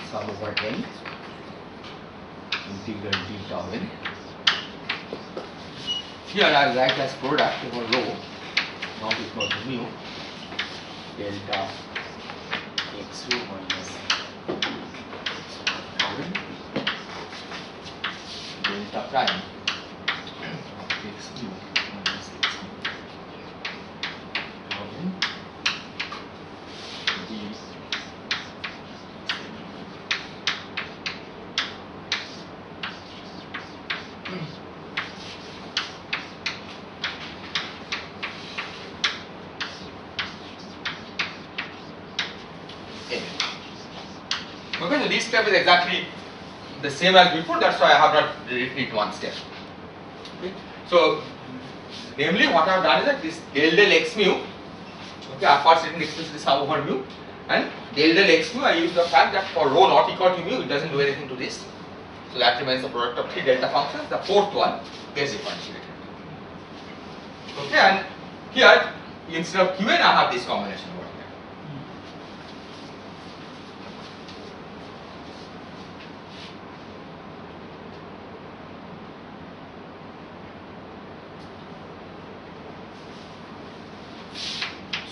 Sum over n integral d tau n. Here I will write as product over rho not equal to mu delta x rho minus tau n delta prime x mu minus x mu tau n d Okay, so this step is exactly the same as before, that's why I have not written it one step. Okay. So, namely what I have done is that this del x mu, okay, I have first written explicitly sum over mu, and del x mu I use the fact that for rho not equal to mu, it doesn't do anything to this. So that remains the product of three delta functions, the fourth one gets differentiated. Okay, and here instead of qn I have this combination over here.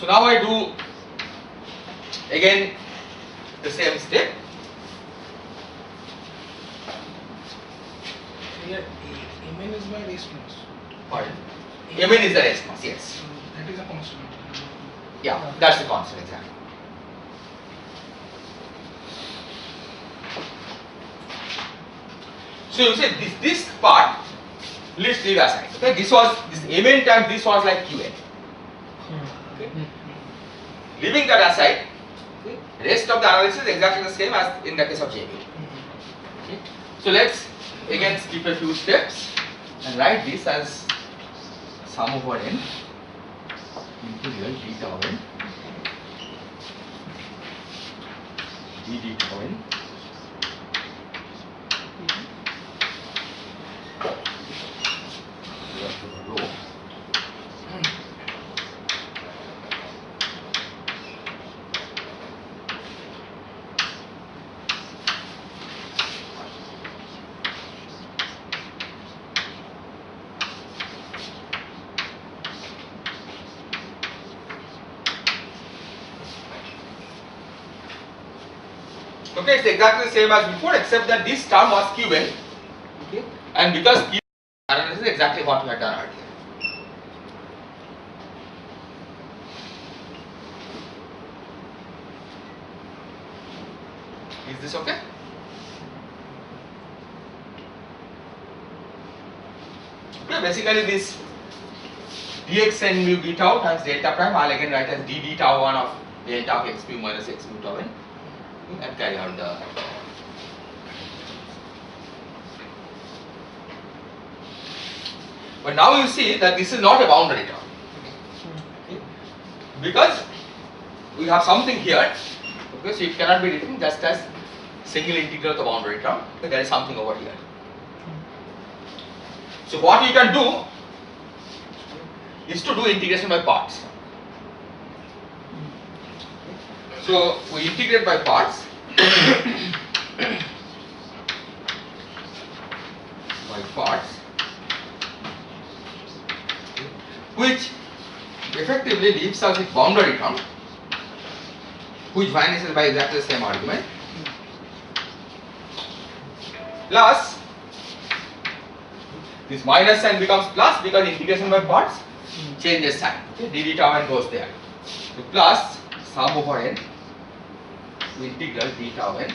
So now I do again the same step. Here, Mn is by response. Pardon? Mn is the response, yes. That is a constant. Yeah, that's the constant exactly. So you say this part, let's leave aside. Okay, this Mn times this was like Qn. Okay. Leaving that aside, okay, rest of the analysis is exactly the same as in the case of JB. Okay. So let's again skip a few steps and write this as sum over n integral d tau n d tau n rho. Okay, it's exactly the same as before except that this term was Qn. Okay, and because Q analysis is exactly what we had done earlier. Is this okay? Okay, basically this dx and mu d tau times delta prime I'll again write as d tau 1 of delta of x mu minus x mu tau n and carry on the but now you see that this is not a boundary term, okay, because we have something here, okay, so it cannot be written just as single integral of the boundary term, okay, there is something over here. So what we can do is to do integration by parts. So we integrate by parts which effectively leaves us with boundary term which vanishes by exactly the same argument plus this minus sign becomes plus because integration by parts changes sign, okay, d tau n goes there, so plus sum over n integral d tau n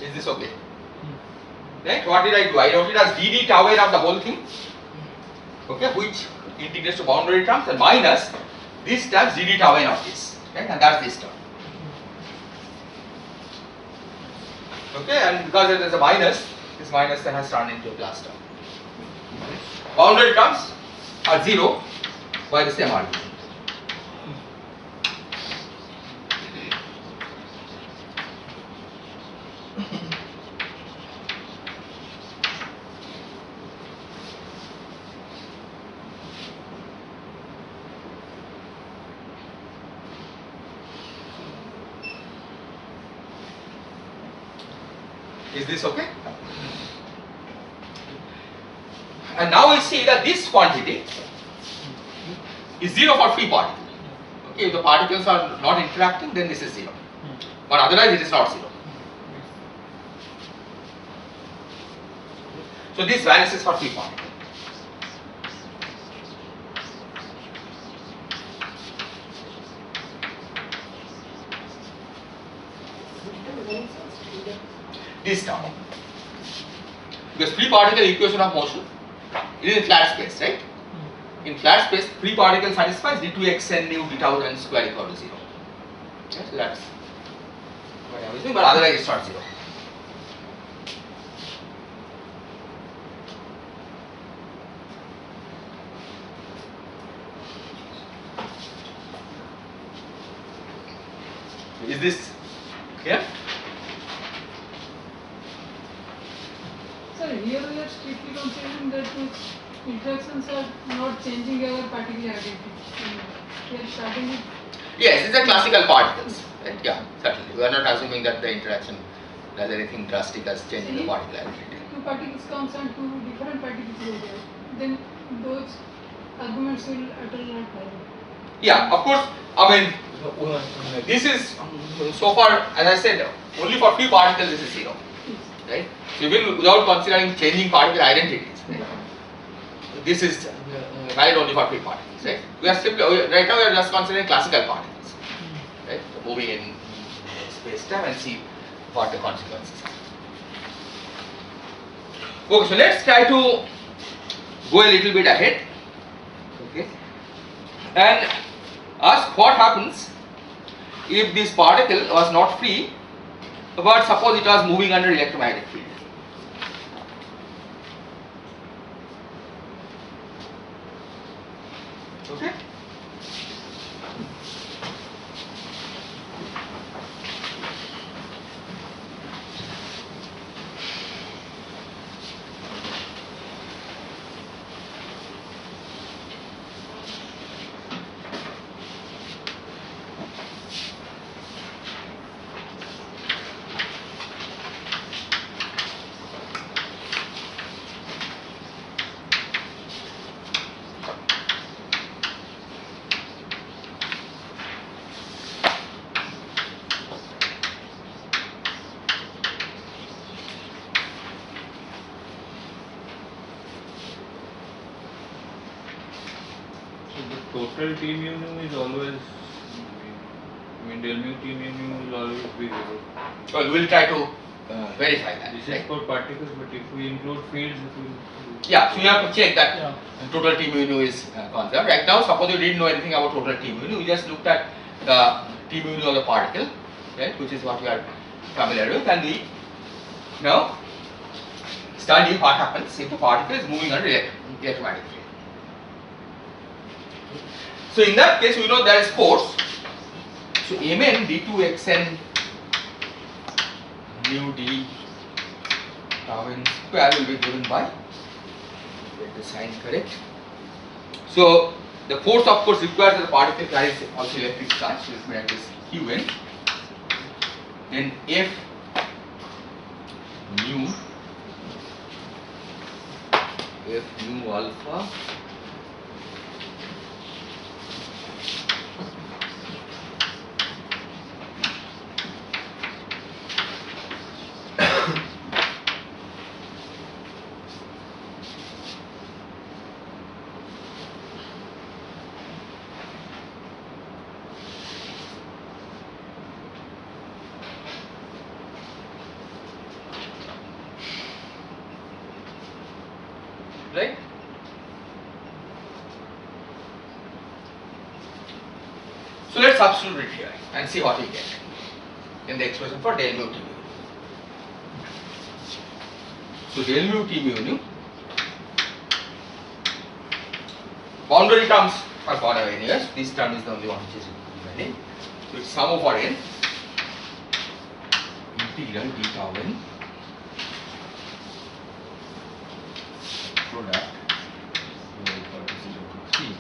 Is this okay? Right? What did I do? I wrote it as dd tau n of the whole thing, okay, which integrates to boundary terms, and minus this term dd tau n of this, right? And that's this term. Okay, and because it is a minus, this minus then has turned into a plus term. Boundary terms are 0 by the same argument. Is this okay? And now we see that this quantity is 0 for free particle. Okay, if the particles are not interacting, then this is 0. But otherwise it is not 0. So this vanishes for free particle. This term. Because free particle equation of motion, it is in flat space, right? In flat space, free particle satisfies d2xn nu d tau n square equal to 0. Okay, so that's what I was doing, but otherwise it's not 0. Is this clear? Sir, here we are strictly considering that interactions are not changing our particular identity. We are starting with. Yes, these are classical particles. Right? Yeah, certainly. We are not assuming that the interaction does anything drastic as changing the particle identity. Two particles comes and two different particles go there. Then those arguments will utterly not valid. Yeah, of course. I mean, this is so far, as I said, only for free particles this is 0, right? So even without considering changing particle identities, right? This is valid only for free particles, right? We are simply right now we are just considering classical particles, right? So moving in space-time and see what the consequences are. Okay, so let's try to go a little bit ahead, okay, and ask what happens if this particle was not free, but suppose it was moving under electromagnetic field. Okay. Total T mu nu is always, del mu T mu nu will always be 0. Well, we will try to verify that. This right? is for particles, but if we include fields, it will. Yeah, so you have to check that Yeah. total T mu nu is constant. Right now, suppose you didn't know anything about total T mu nu, you just looked at the T mu nu of the particle, right, which is what we are familiar with, and we now study what happens if the particle is moving under electromagnetic field. So in that case, we know there is force. So Mn d2xn mu d tau n square will be given by, get the sign correct. So the force of course requires that the particle carries also electric charge, so it's made as Qn. Then F mu alpha right? So let's substitute it here and see what we get in the expression for del mu t mu. So del mu t mu nu, boundary terms are gone away anyways. This term is the only one which is remaining. So it's sum over n integral d tau n product u equal to 0 to 3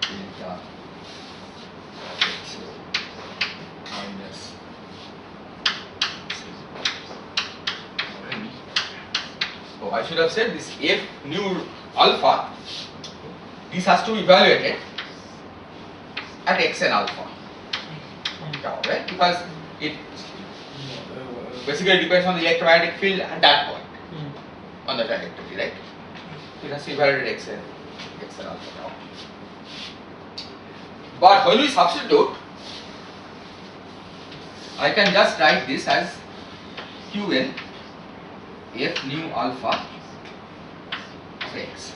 delta x minus n. So I should have said this f nu alpha, this has to be evaluated at x and alpha, right? Because it basically depends on the electromagnetic field at that point on the trajectory, right? So it has to evaluate x and alpha now. But when we substitute, I can just write this as qn f nu alpha of x.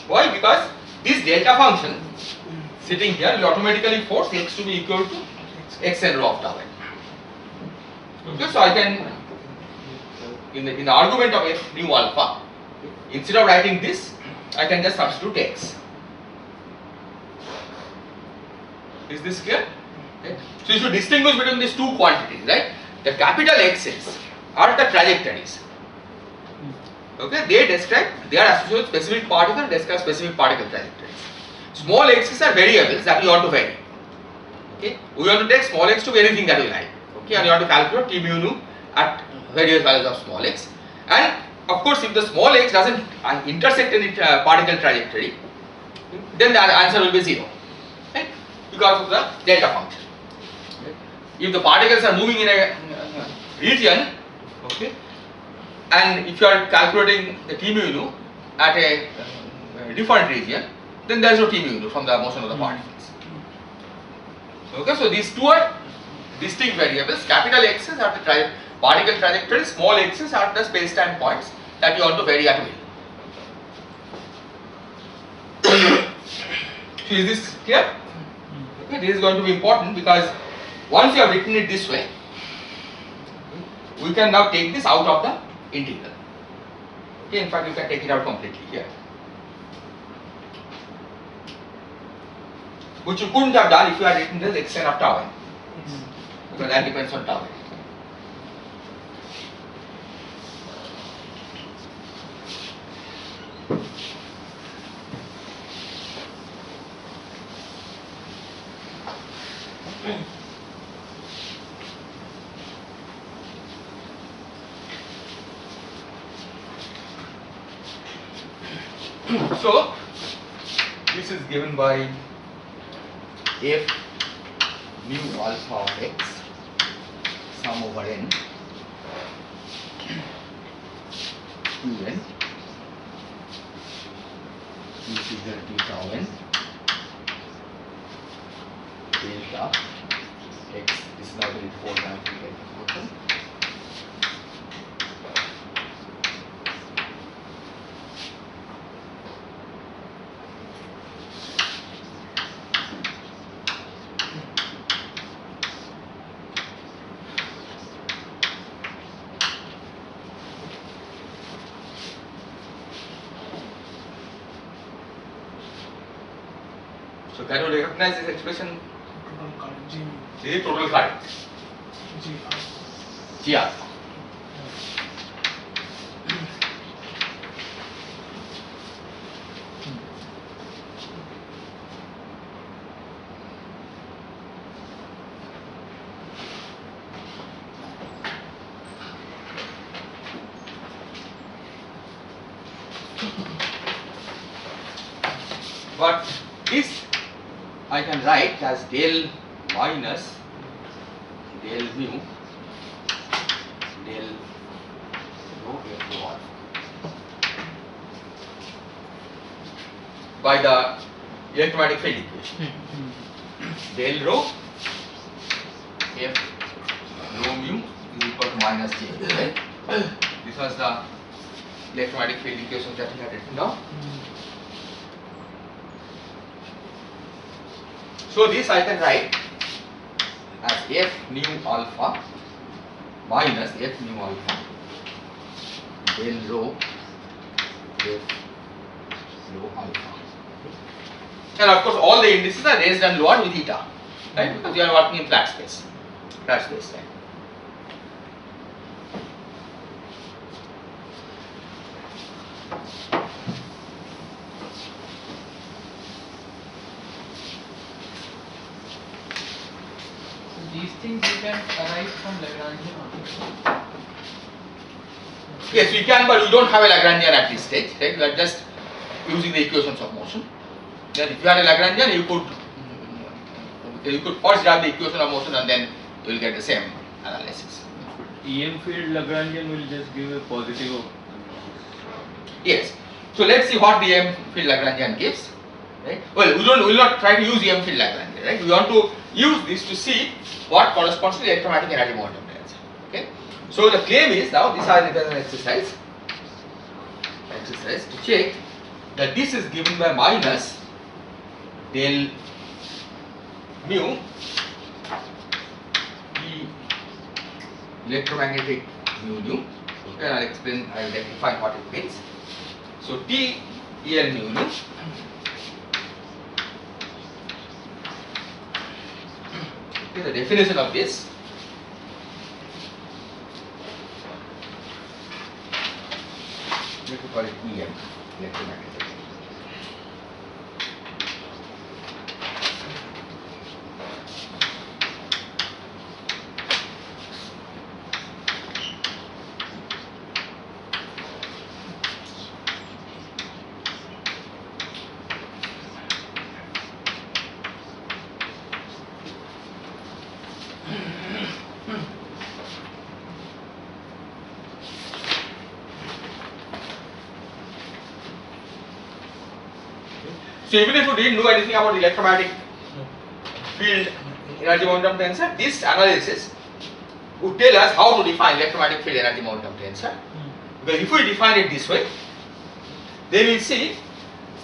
Why? Because this delta function sitting here will automatically force x to be equal to x and rho of tau n. Okay, so I can in the argument of f nu alpha, instead of writing this, I can just substitute x. Is this clear? Okay. So you should distinguish between these two quantities, right? The capital X's are the trajectories. Okay, they are associated with specific particle, describe specific particle trajectories. Small x's are variables that we want to vary. Okay, we want to take small x to be anything that we like. Okay, and you want to calculate t mu nu at various values of small x. And of course, if the small x doesn't intersect any particle trajectory, then the answer will be 0, right? Because of the delta function. Okay. If the particles are moving in a region, okay, and if you are calculating the t mu nu at a different region, then there is no t mu nu from the motion of the particles. Okay, so these two are distinct variables. Capital X's are the particle trajectories, small x's are the space-time points that you want to vary at will. So is this clear? Okay, this is going to be important because once you have written it this way, we can now take this out of the integral. Okay, in fact you can take it out completely here, which you couldn't have done if you had written this xn of tau n, because that depends on tau n. So this is given by f mu alpha of x sum over n qn integral t tau n delta x. This is now the four dimensional function. So can you recognize this expression? Total current G. This is total current. G. G alpha. But this I can write as del minus del mu del rho f rho alpha by the electromagnetic field equation. Del rho F rho mu is equal to minus J, right? This was the electromagnetic field equation that we had written down. So this I can write as F nu alpha minus F nu alpha del rho F rho alpha. And of course all the indices are raised and lowered with eta, right? Because you are working in flat space, right? These things you can arise from Lagrangian also. Yes, we can, but we don't have a Lagrangian at this stage, right? We are just using the equations of motion. Then if you had a Lagrangian, you could first grab the equation of motion and then you will get the same analysis. EM field Lagrangian will just give a positive. Yes. So let's see what the EM field Lagrangian gives. Right? Well, we will not try to use EM field Lagrangian, right? We want to use this to see what corresponds to the electromagnetic energy momentum tensor. Okay. So the claim is, now this is an exercise to check that this is given by minus del mu E electromagnetic mu nu. Okay, I'll explain, I'll define what it means. So T EL mu nu the definition of this let me call it EM, electromagnetic. So even if you didn't know anything about electromagnetic field energy momentum tensor, this analysis would tell us how to define electromagnetic field energy momentum tensor. Because if we define it this way, then we see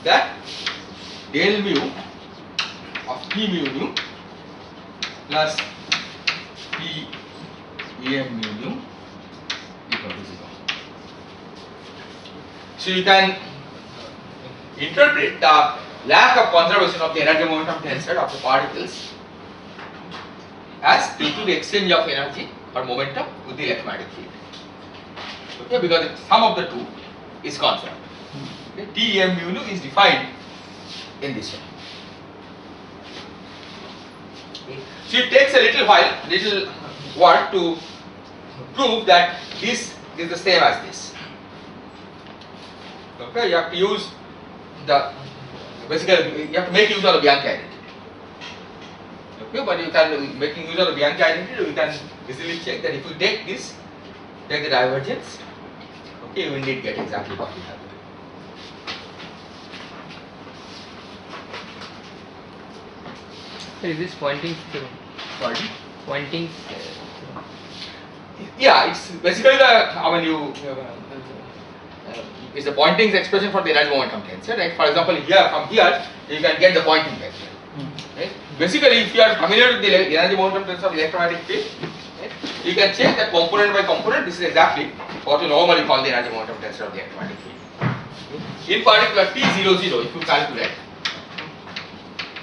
that del mu of P mu nu plus P EM mu nu equal to 0. So you can interpret the lack of conservation of the energy momentum tensor of the particles as due to the exchange of energy or momentum with the electromagnetic field. Okay, because the sum of the two is constant. Okay, T M mu nu is defined in this way. Okay. So it takes a little work to prove that this is the same as this. Okay, you have to use basically you have to make use of the Bianchi identity. Okay, but you can, making use of the Bianchi identity, you can easily check that if you take this, take the divergence, okay, you will indeed get exactly what we have. Is this pointing through? Pardon? Pointing. Yeah, it's basically it's the Poynting's expression for the energy momentum tensor, right? For example, here from here you can get the Poynting vector. Right? Basically, if you are familiar with the energy momentum tensor of electromagnetic field, right, you can check that component by component. This is exactly what you normally call the energy momentum tensor of the electromagnetic field. In particular, T00, if you calculate,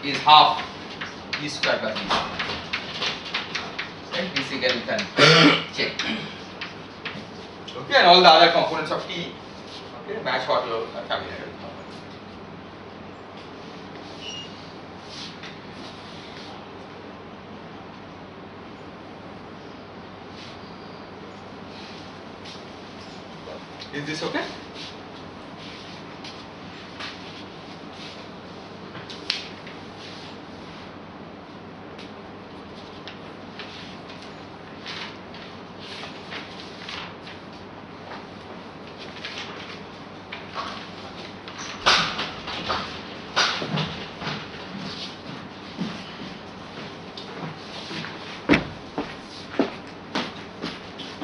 is half E square by E square. Right? This again you can check. Okay, and all the other components of T, okay, match what you are familiar with. Is this okay?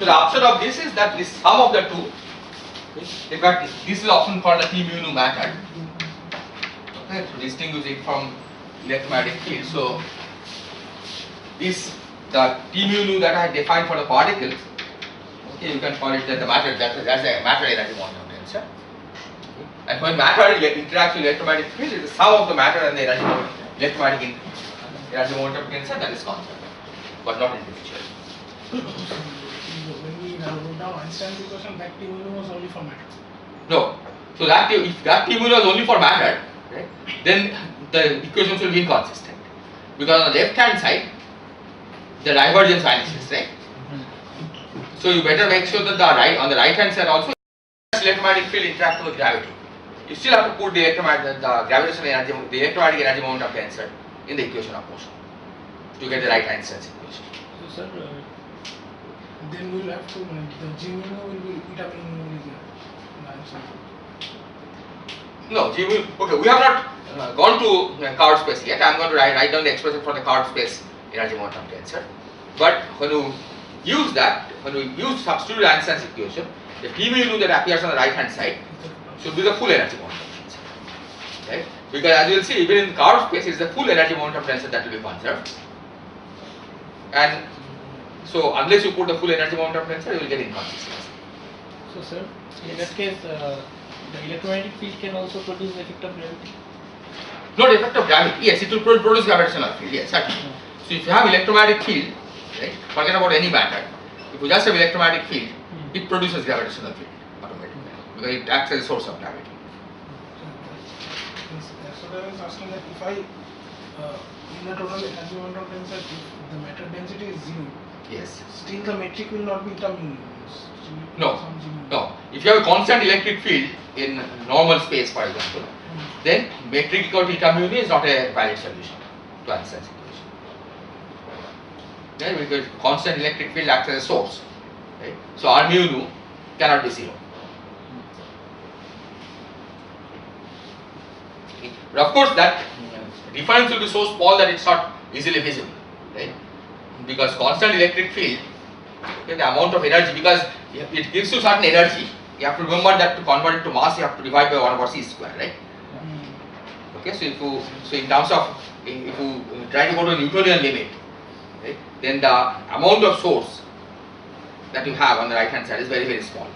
So the upshot of this is that this sum of the two, in fact this is often called the T mu nu method, okay, to distinguish it from electromagnetic field. So this, the T mu nu that I defined for the particles, okay, you can call it that the matter, that's a matter energy momentum tensor. And when matter interacts with electromagnetic field, it is the sum of the matter and the energy electromagnetic energy momentum tensor that is constant, but not individual. When we wrote down Einstein's equation, that T mu nu was only for matter. No. So that if that T mu nu was only for matter, right, then the equations will be inconsistent. Because on the left hand side, the divergence vanishes, right? So you better make sure that on the right hand side also electromagnetic field interacts with gravity. You still have to put the gravitational energy, the electromagnetic energy momentum tensor in the equation of motion to get the right Einstein's equation. So sir, then we will have to, the G mu nu will be eta mu nu is No, G mu. Okay, we have not gone to Card space yet. I am going to write down the expression for the Card space energy momentum tensor. But when you use that, when we substitute Einstein's equation, the T mu nu that appears on the right hand side should be the full energy momentum tensor, right? Because as you will see, even in Card space, it is the full energy momentum tensor that will be conserved. And so, unless you put the full energy momentum tensor, you will get inconsistency. So sir, in that case, the electromagnetic field can also produce the effect of gravity. Not effect of gravity. Yes, it will produce gravitational field. Yes, certainly. So if you have electromagnetic field, right, forget about any matter. If you just have electromagnetic field, it produces gravitational field automatically because it acts as a source of gravity. That's what I was asking, that if I, in the total energy momentum tensor, if the matter density is 0, Yes. still the metric will not be eta mu nu. No. No. If you have a constant electric field in normal space, for example, then metric equal to eta mu nu is not a valid solution to Einstein's equation. Right? Because constant electric field acts as a source. Right? So R mu nu cannot be 0. But of course that difference will be so small that it's not easily visible. Right? Because constant electric field, okay, the amount of energy, because it gives you certain energy, you have to remember that to convert it to mass you have to divide by 1 over c square, right? Okay, so in terms of, if you try to go to a Newtonian limit, right, then the amount of source that you have on the right hand side is very, very small,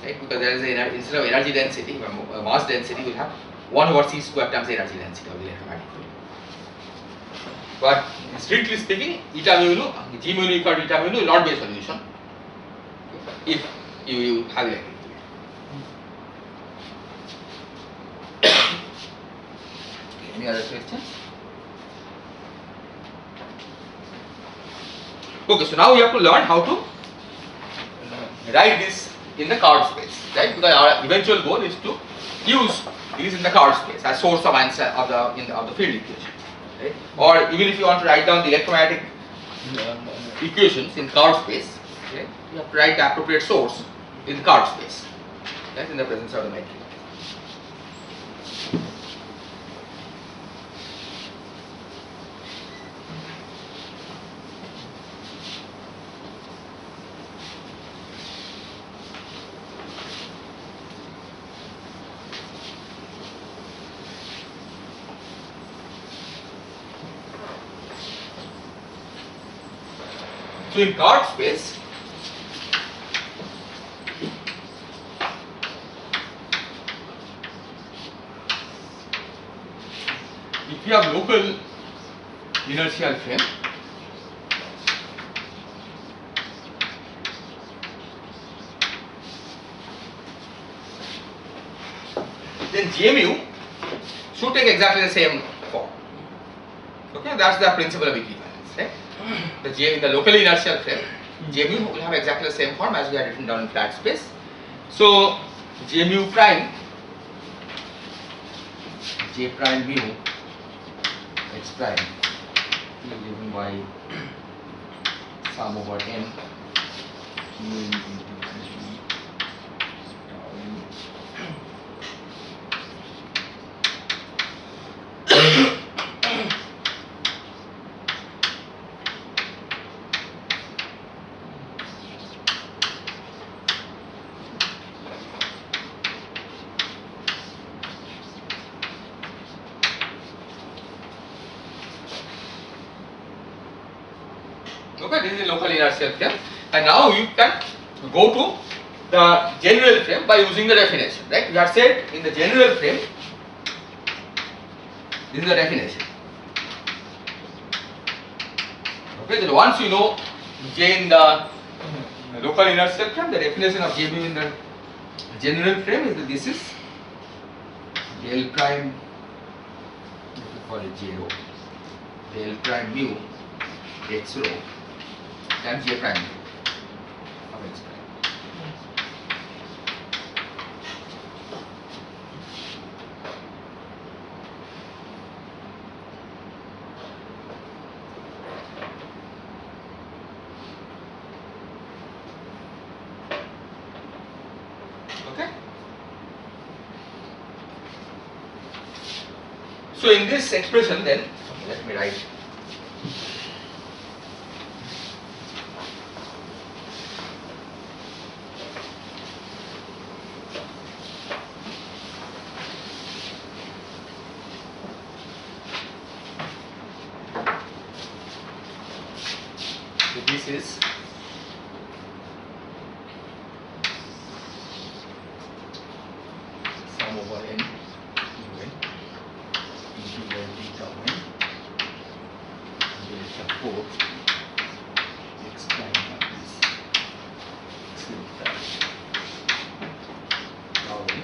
right? Because there is instead of energy density, mass density, you will have 1 over c square times the energy density of the electromagnetic field. But strictly speaking, eta mu nu, G mu nu equal to eta mu nu will not be a solution if you have electric field. Any other questions? Okay, so now we have to learn how to write this in the Card space, right? Because our eventual goal is to use these in the Card space as source of answer of the field equation, right? Or even if you want to write down the electromagnetic equations in Card space, okay, you have to write the appropriate source in the Card space, right, in the presence of the metric. So in Card space, if you have local inertial frame, then J mu should take exactly the same form. Okay, that's the principle of equivalence, right? The locally inertial frame, J mu will have exactly the same form as we had written down in flat space. So J mu prime, J prime mu x prime is given by sum over n mu into is the local inertial frame. And now you can go to the general frame by using the definition, right? We have said in the general frame, this is the definition. Okay, then once you know J in the local inertial frame, the definition of J mu in the general frame is that this is del prime, let me call it J rho, del prime mu x rho times J prime mu of x prime. Okay. So in this expression then, let me write. So this is sum over n un integral theta 1 delta 4 x prime minus x delta tau n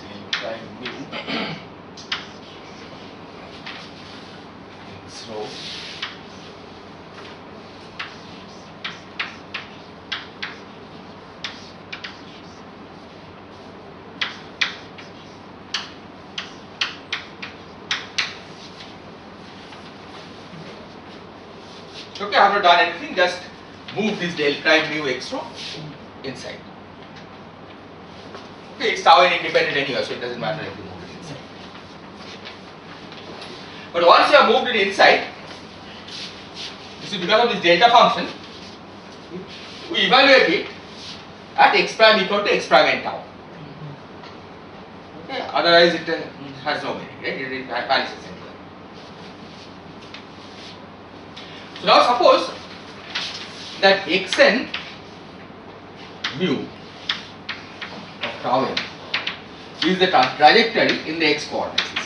del prime mu x rho okay, I have not done anything, just move this del prime mu x rho inside. Okay, it's tau n independent anyway, so it doesn't matter if you move it inside. But once you have moved it inside, this is because of this delta function, we evaluate it at x prime equal to x prime n tau. Okay, otherwise it has no meaning, right? It vanishes anyway. So now suppose that xn mu of tau n is the trajectory in the x coordinate system.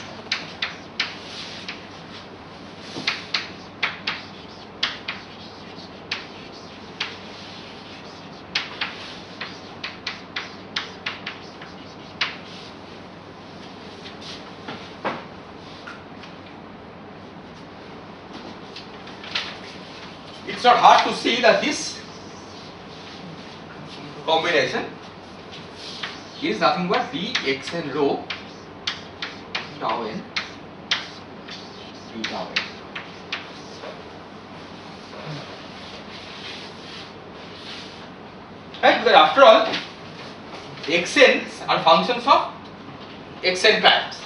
It's not hard to see that this combination is nothing but dxn rho tau n d tau n. Right? Because after all, xn's are functions of xn primes.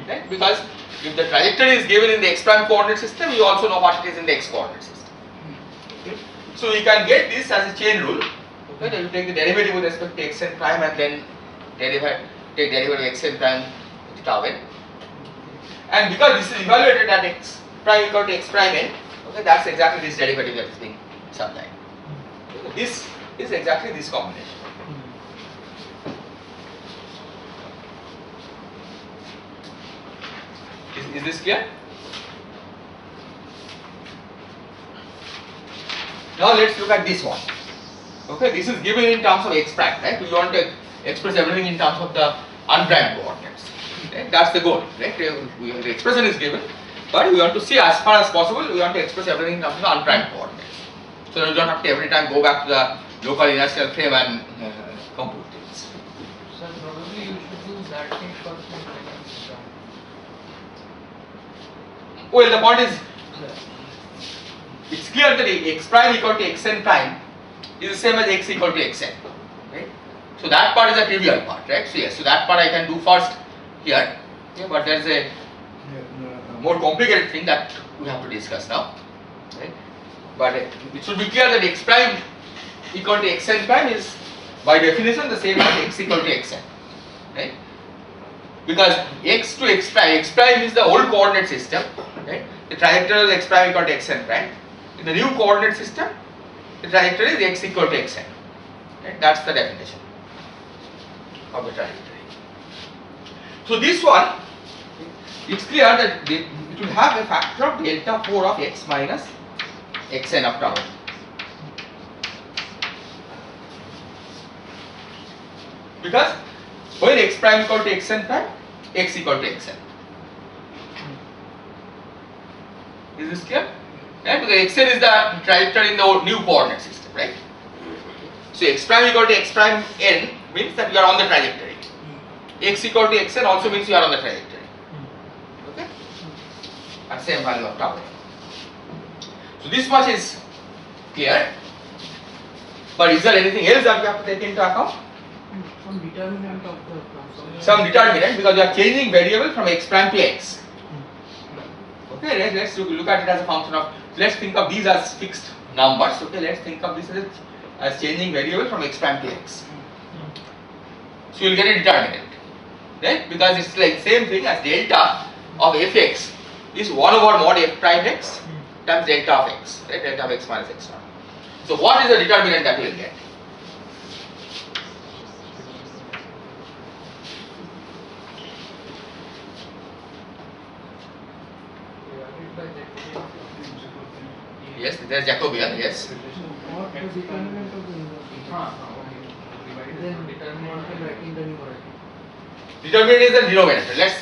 Right? Because if the trajectory is given in the x prime coordinate system, you also know what it is in the x coordinate system. So we can get this as a chain rule. Okay, you take the derivative with respect to xn prime and then take derivative of xn prime with tau n. And because this is evaluated at x prime equal to x prime n, okay, that's exactly this derivative that is being supplied. This is exactly this combination. Is this clear? Now let's look at this one. Okay, this is given in terms of x prime, right? We want to express everything in terms of the unprimed coordinates. Right? That's the goal, right? The expression is given, but we want to see as far as possible, we want to express everything in terms of the unprimed coordinates. So you don't have to every time go back to the local inertial frame and compute things. So probably you should do that thing first and then this one. Well, the point is, it's clear that x prime equal to xn prime is the same as x equal to xn, right? So that part is a trivial part, right? So yes, so that part I can do first here, okay, but there is a more complicated thing that we have to discuss now, right? But it should be clear that x prime equal to xn prime is by definition the same as x equal to xn, right? Because x to x prime is the old coordinate system, right? The trajectory of x prime equal to xn prime. in the new coordinate system, the trajectory is x equal to xn. Right? That's the definition of the trajectory. So this one, it's clear that it will have a factor of delta 4 of x minus xn of tau. Because when x prime equal to xn prime, x equal to xn. Is this clear? Right? Because xn is the trajectory in the new coordinate system, right? So x prime equal to x prime n means that you are on the trajectory. X equal to xn also means you are on the trajectory. Okay? And same value of tau. So this much is clear. But is there anything else that we have to take into account? Some determinant of the function. Some determinant, because you are changing variable from x prime to x. Okay, let's look at it as a function of, let's think of these as fixed numbers. Okay, let's think of this as changing variable from x prime to x. So you will get a determinant, right? Because it's like same thing as delta of fx is 1 over mod f prime x times delta of x, right? Delta of x minus x naught. So what is the determinant that we will get? Yes, there is Jacobian, yes. What the determinant of the inverse? Then determinant of writing the numerator. Determinant is the denominator. Let's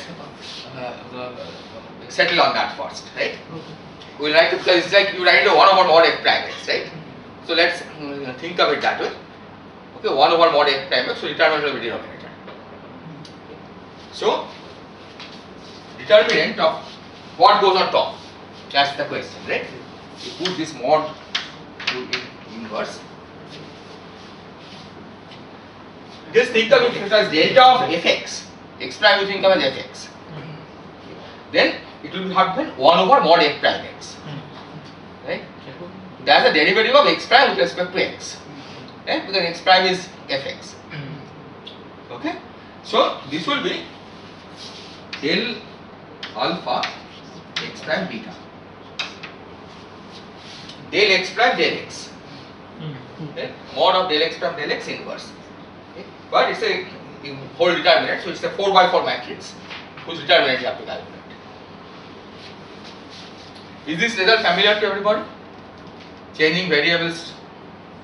settle on that first, right? Okay. We'll write it because it's like you write a 1 over mod f prime x, right? So let's think of it that way. Okay, 1 over mod f prime x, so determinant will be denominator. So, determinant of what goes on top? That's the question, right? You put this mod to inverse. Just think of it as delta of fx. X prime you think of as fx. Then it will have been 1 over mod f prime x. Right? That's the derivative of x prime with respect to x. Right? Because x prime is fx. Okay? So this will be del alpha x prime beta. Del x prime del x. Okay? Mod of del x prime del x inverse. Okay? But it's a whole determinant, so it's a 4 by 4 matrix whose determinant you have to calculate. Is this result familiar to everybody? Changing variables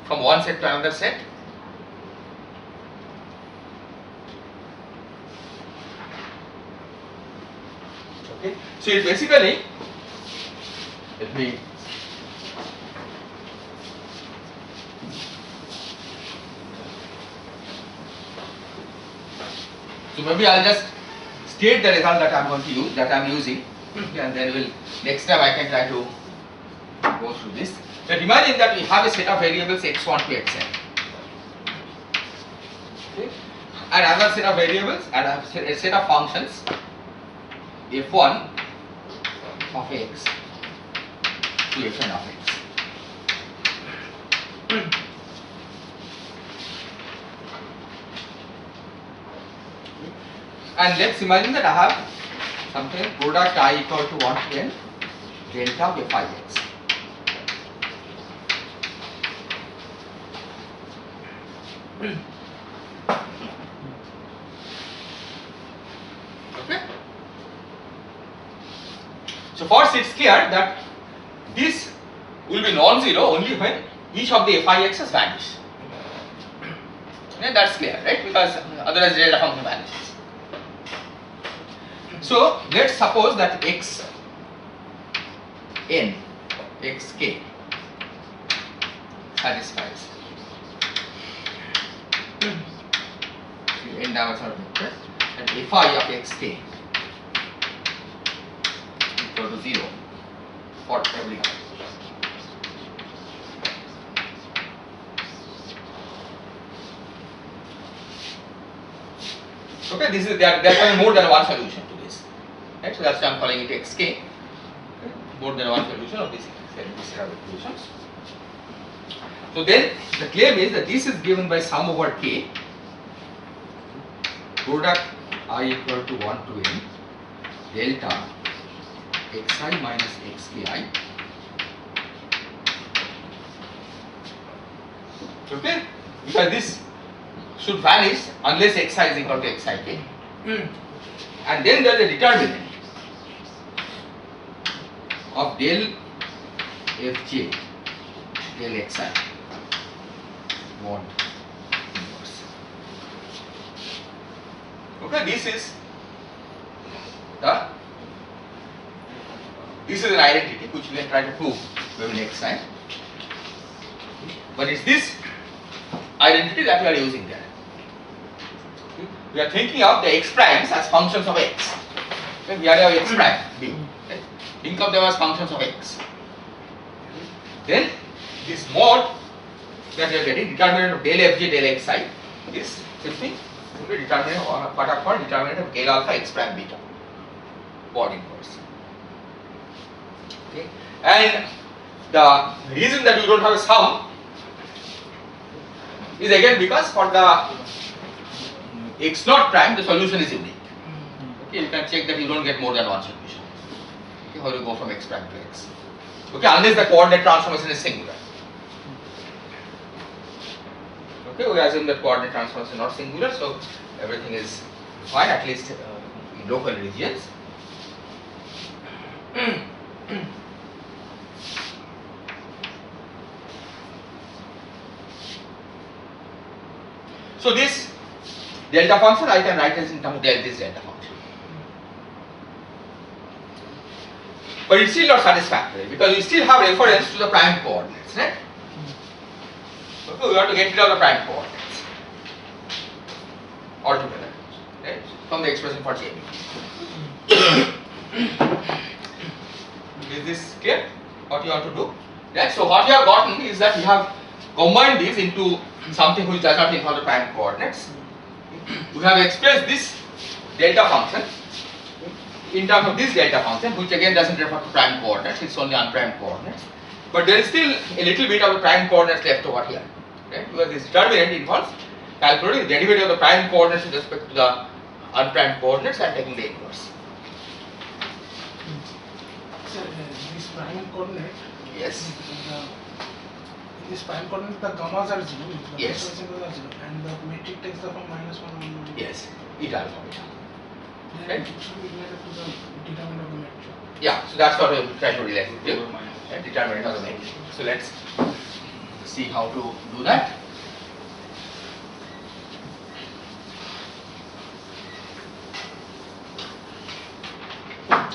from one set to another set. Okay, so it basically, let me so maybe I'll just state the result that I'm going to use, that I'm using, and then we'll next time I can try to go through this. But imagine that we have a set of variables x1 to xn. Okay, and another set of variables and a set of functions f1 of x to fn of x. And let's imagine that I have something product I equal to 1 to n delta of f I x. Okay. So first it's clear that this will be non-zero only when each of the fi x's vanish. Okay, that's clear, right? Because otherwise delta function vanishes. So let's suppose that x n x k satisfies the n dimensional vector and fi of x k equal to 0 for every i. Okay, this is there can be more than one solution to this. Right? So that's why I'm calling it xk. Okay? More than one solution of this set of equations. So then the claim is that this is given by sum over k, product I equal to 1 to n delta xi minus xki Okay, because this should vanish unless xi is equal to xik. And then there is a determinant of del fj del xi mod inverse. Okay, this is an identity which we can try to prove maybe next time. But it's this identity that we are using there. We are thinking of the x primes as functions of x. Okay, we are x prime b. Okay. Think of them as functions of x. Then this mod that we are getting, determinant of del fj del xi, is simply determinant of what are called determinant of del alpha x prime beta mod inverse. Okay. And the reason that we don't have a sum is again because for the x naught prime the solution is unique. Okay, you can check that you don't get more than one solution. Okay, how you go from x prime to x. Okay, unless the coordinate transformation is singular. Okay, we assume that coordinate transformation is not singular, so everything is fine, at least in local regions. So this delta function I can write as in terms of this delta function. But it's still not satisfactory because we still have reference to the prime coordinates, right? Okay, we have to get rid of the prime coordinates altogether, right? From the expression for j. Is this clear? What you want to do? Right? So what you have gotten is that you have combined these into something which does not involve the prime coordinates. We have expressed this delta function in terms of this delta function, which again doesn't refer to prime coordinates, it's only unprime coordinates. But there is still a little bit of the prime coordinates left over here, right? Because this determinant involves calculating the derivative of the prime coordinates with respect to the unprime coordinates and taking the inverse. So, this prime coordinate. Yes. In this prime coordinate, the gammas are 0. The Yes. symbols are 0, and the metric takes the form -1, 1, 1. Yes. Eta alpha beta. Then Right. it should be related to the determinant of the metric. Yeah, so that's what we try to relate with you. Determinant of the metric. So let's see how to do that.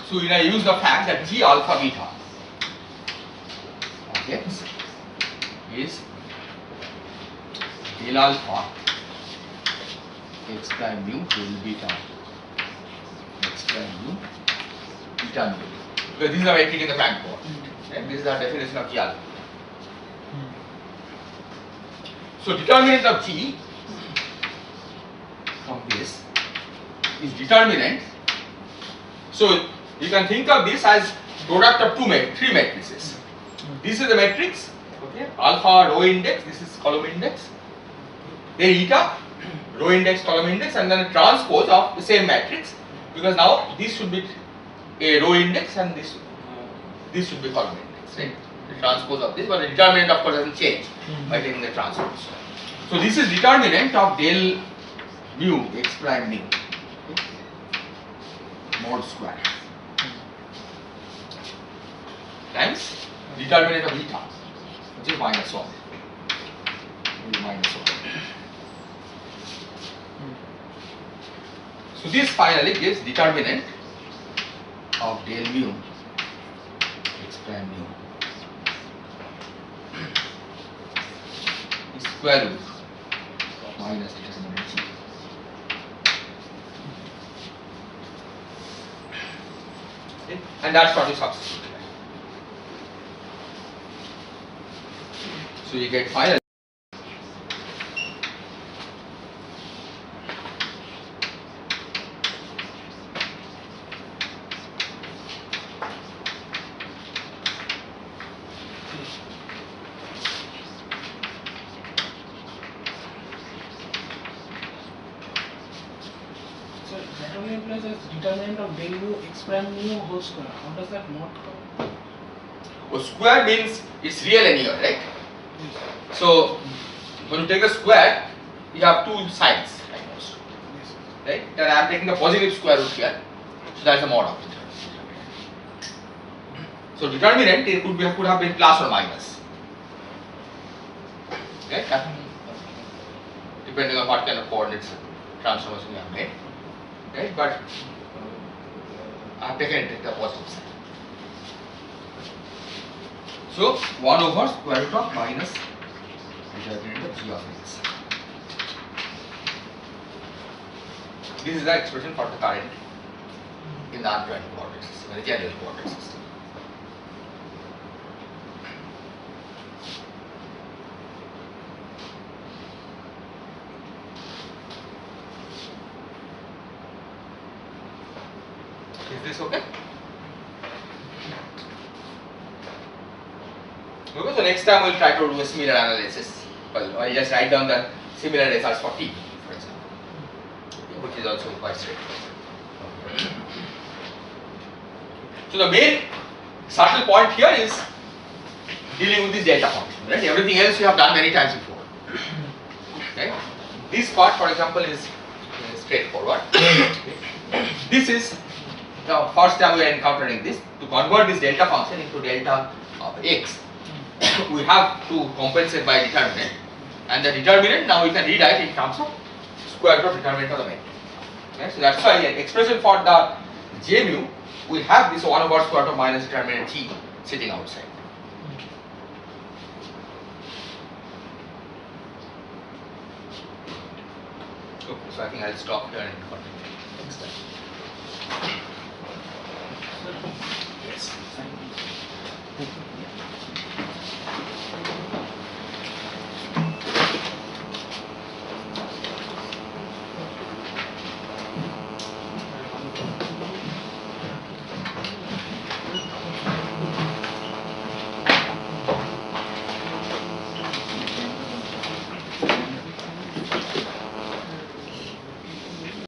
So we use the fact that G alpha beta of x is del alpha x prime mu del beta x prime mu beta mu. Because this is a metric in the prime coordinate. Right? This is the definition of G alpha. So determinant of G from this is determinant. So you can think of this as product of three matrices. This is the matrix, okay, alpha row index, this is column index, then eta, row index, column index, and then a transpose of the same matrix, because now this should be a row index and this should be column index, right? The transpose of this, but the determinant of course doesn't change by taking the transpose. So this is determinant of del mu x prime mu, okay, mod square times determinant of eta, which is -1. -1. So this finally gives determinant of del mu x prime mu is square root minus determinant g. Okay? And that's what you substitute. So you get finally So that only implies as determinant of del mu x prime mu whole square. How does that not come? square means it's real and here, right? Yes. So When you take the square, you have two sides almost. Right? Then I am taking the positive square root here. So that's the mod of it. So determinant it could have been plus or minus. Okay? Depending on what kind of coordinates transformation you have made. Okay? But I have taken it the positive side. So 1 over square root of minus determinant of g of x. This is the expression for the current in the unjoined coordinate system, in the general coordinate system. Is this okay? Okay, so next time we'll try to do a similar analysis. Well, I'll just write down the similar results for T, for example, which is also quite straightforward. So the main subtle point here is dealing with this delta function, right? Everything else we have done many times before. Okay? This part, for example, is straightforward. This is the first time we are encountering this. To convert this delta function into delta of x, we have to compensate by determinant, and the determinant now we can rewrite in terms of square root of determinant of the matrix. Okay? So that's why the expression for the J mu, we have this 1 over square root of minus determinant t sitting outside. Okay, so I think I'll stop here and continue next time. Yes.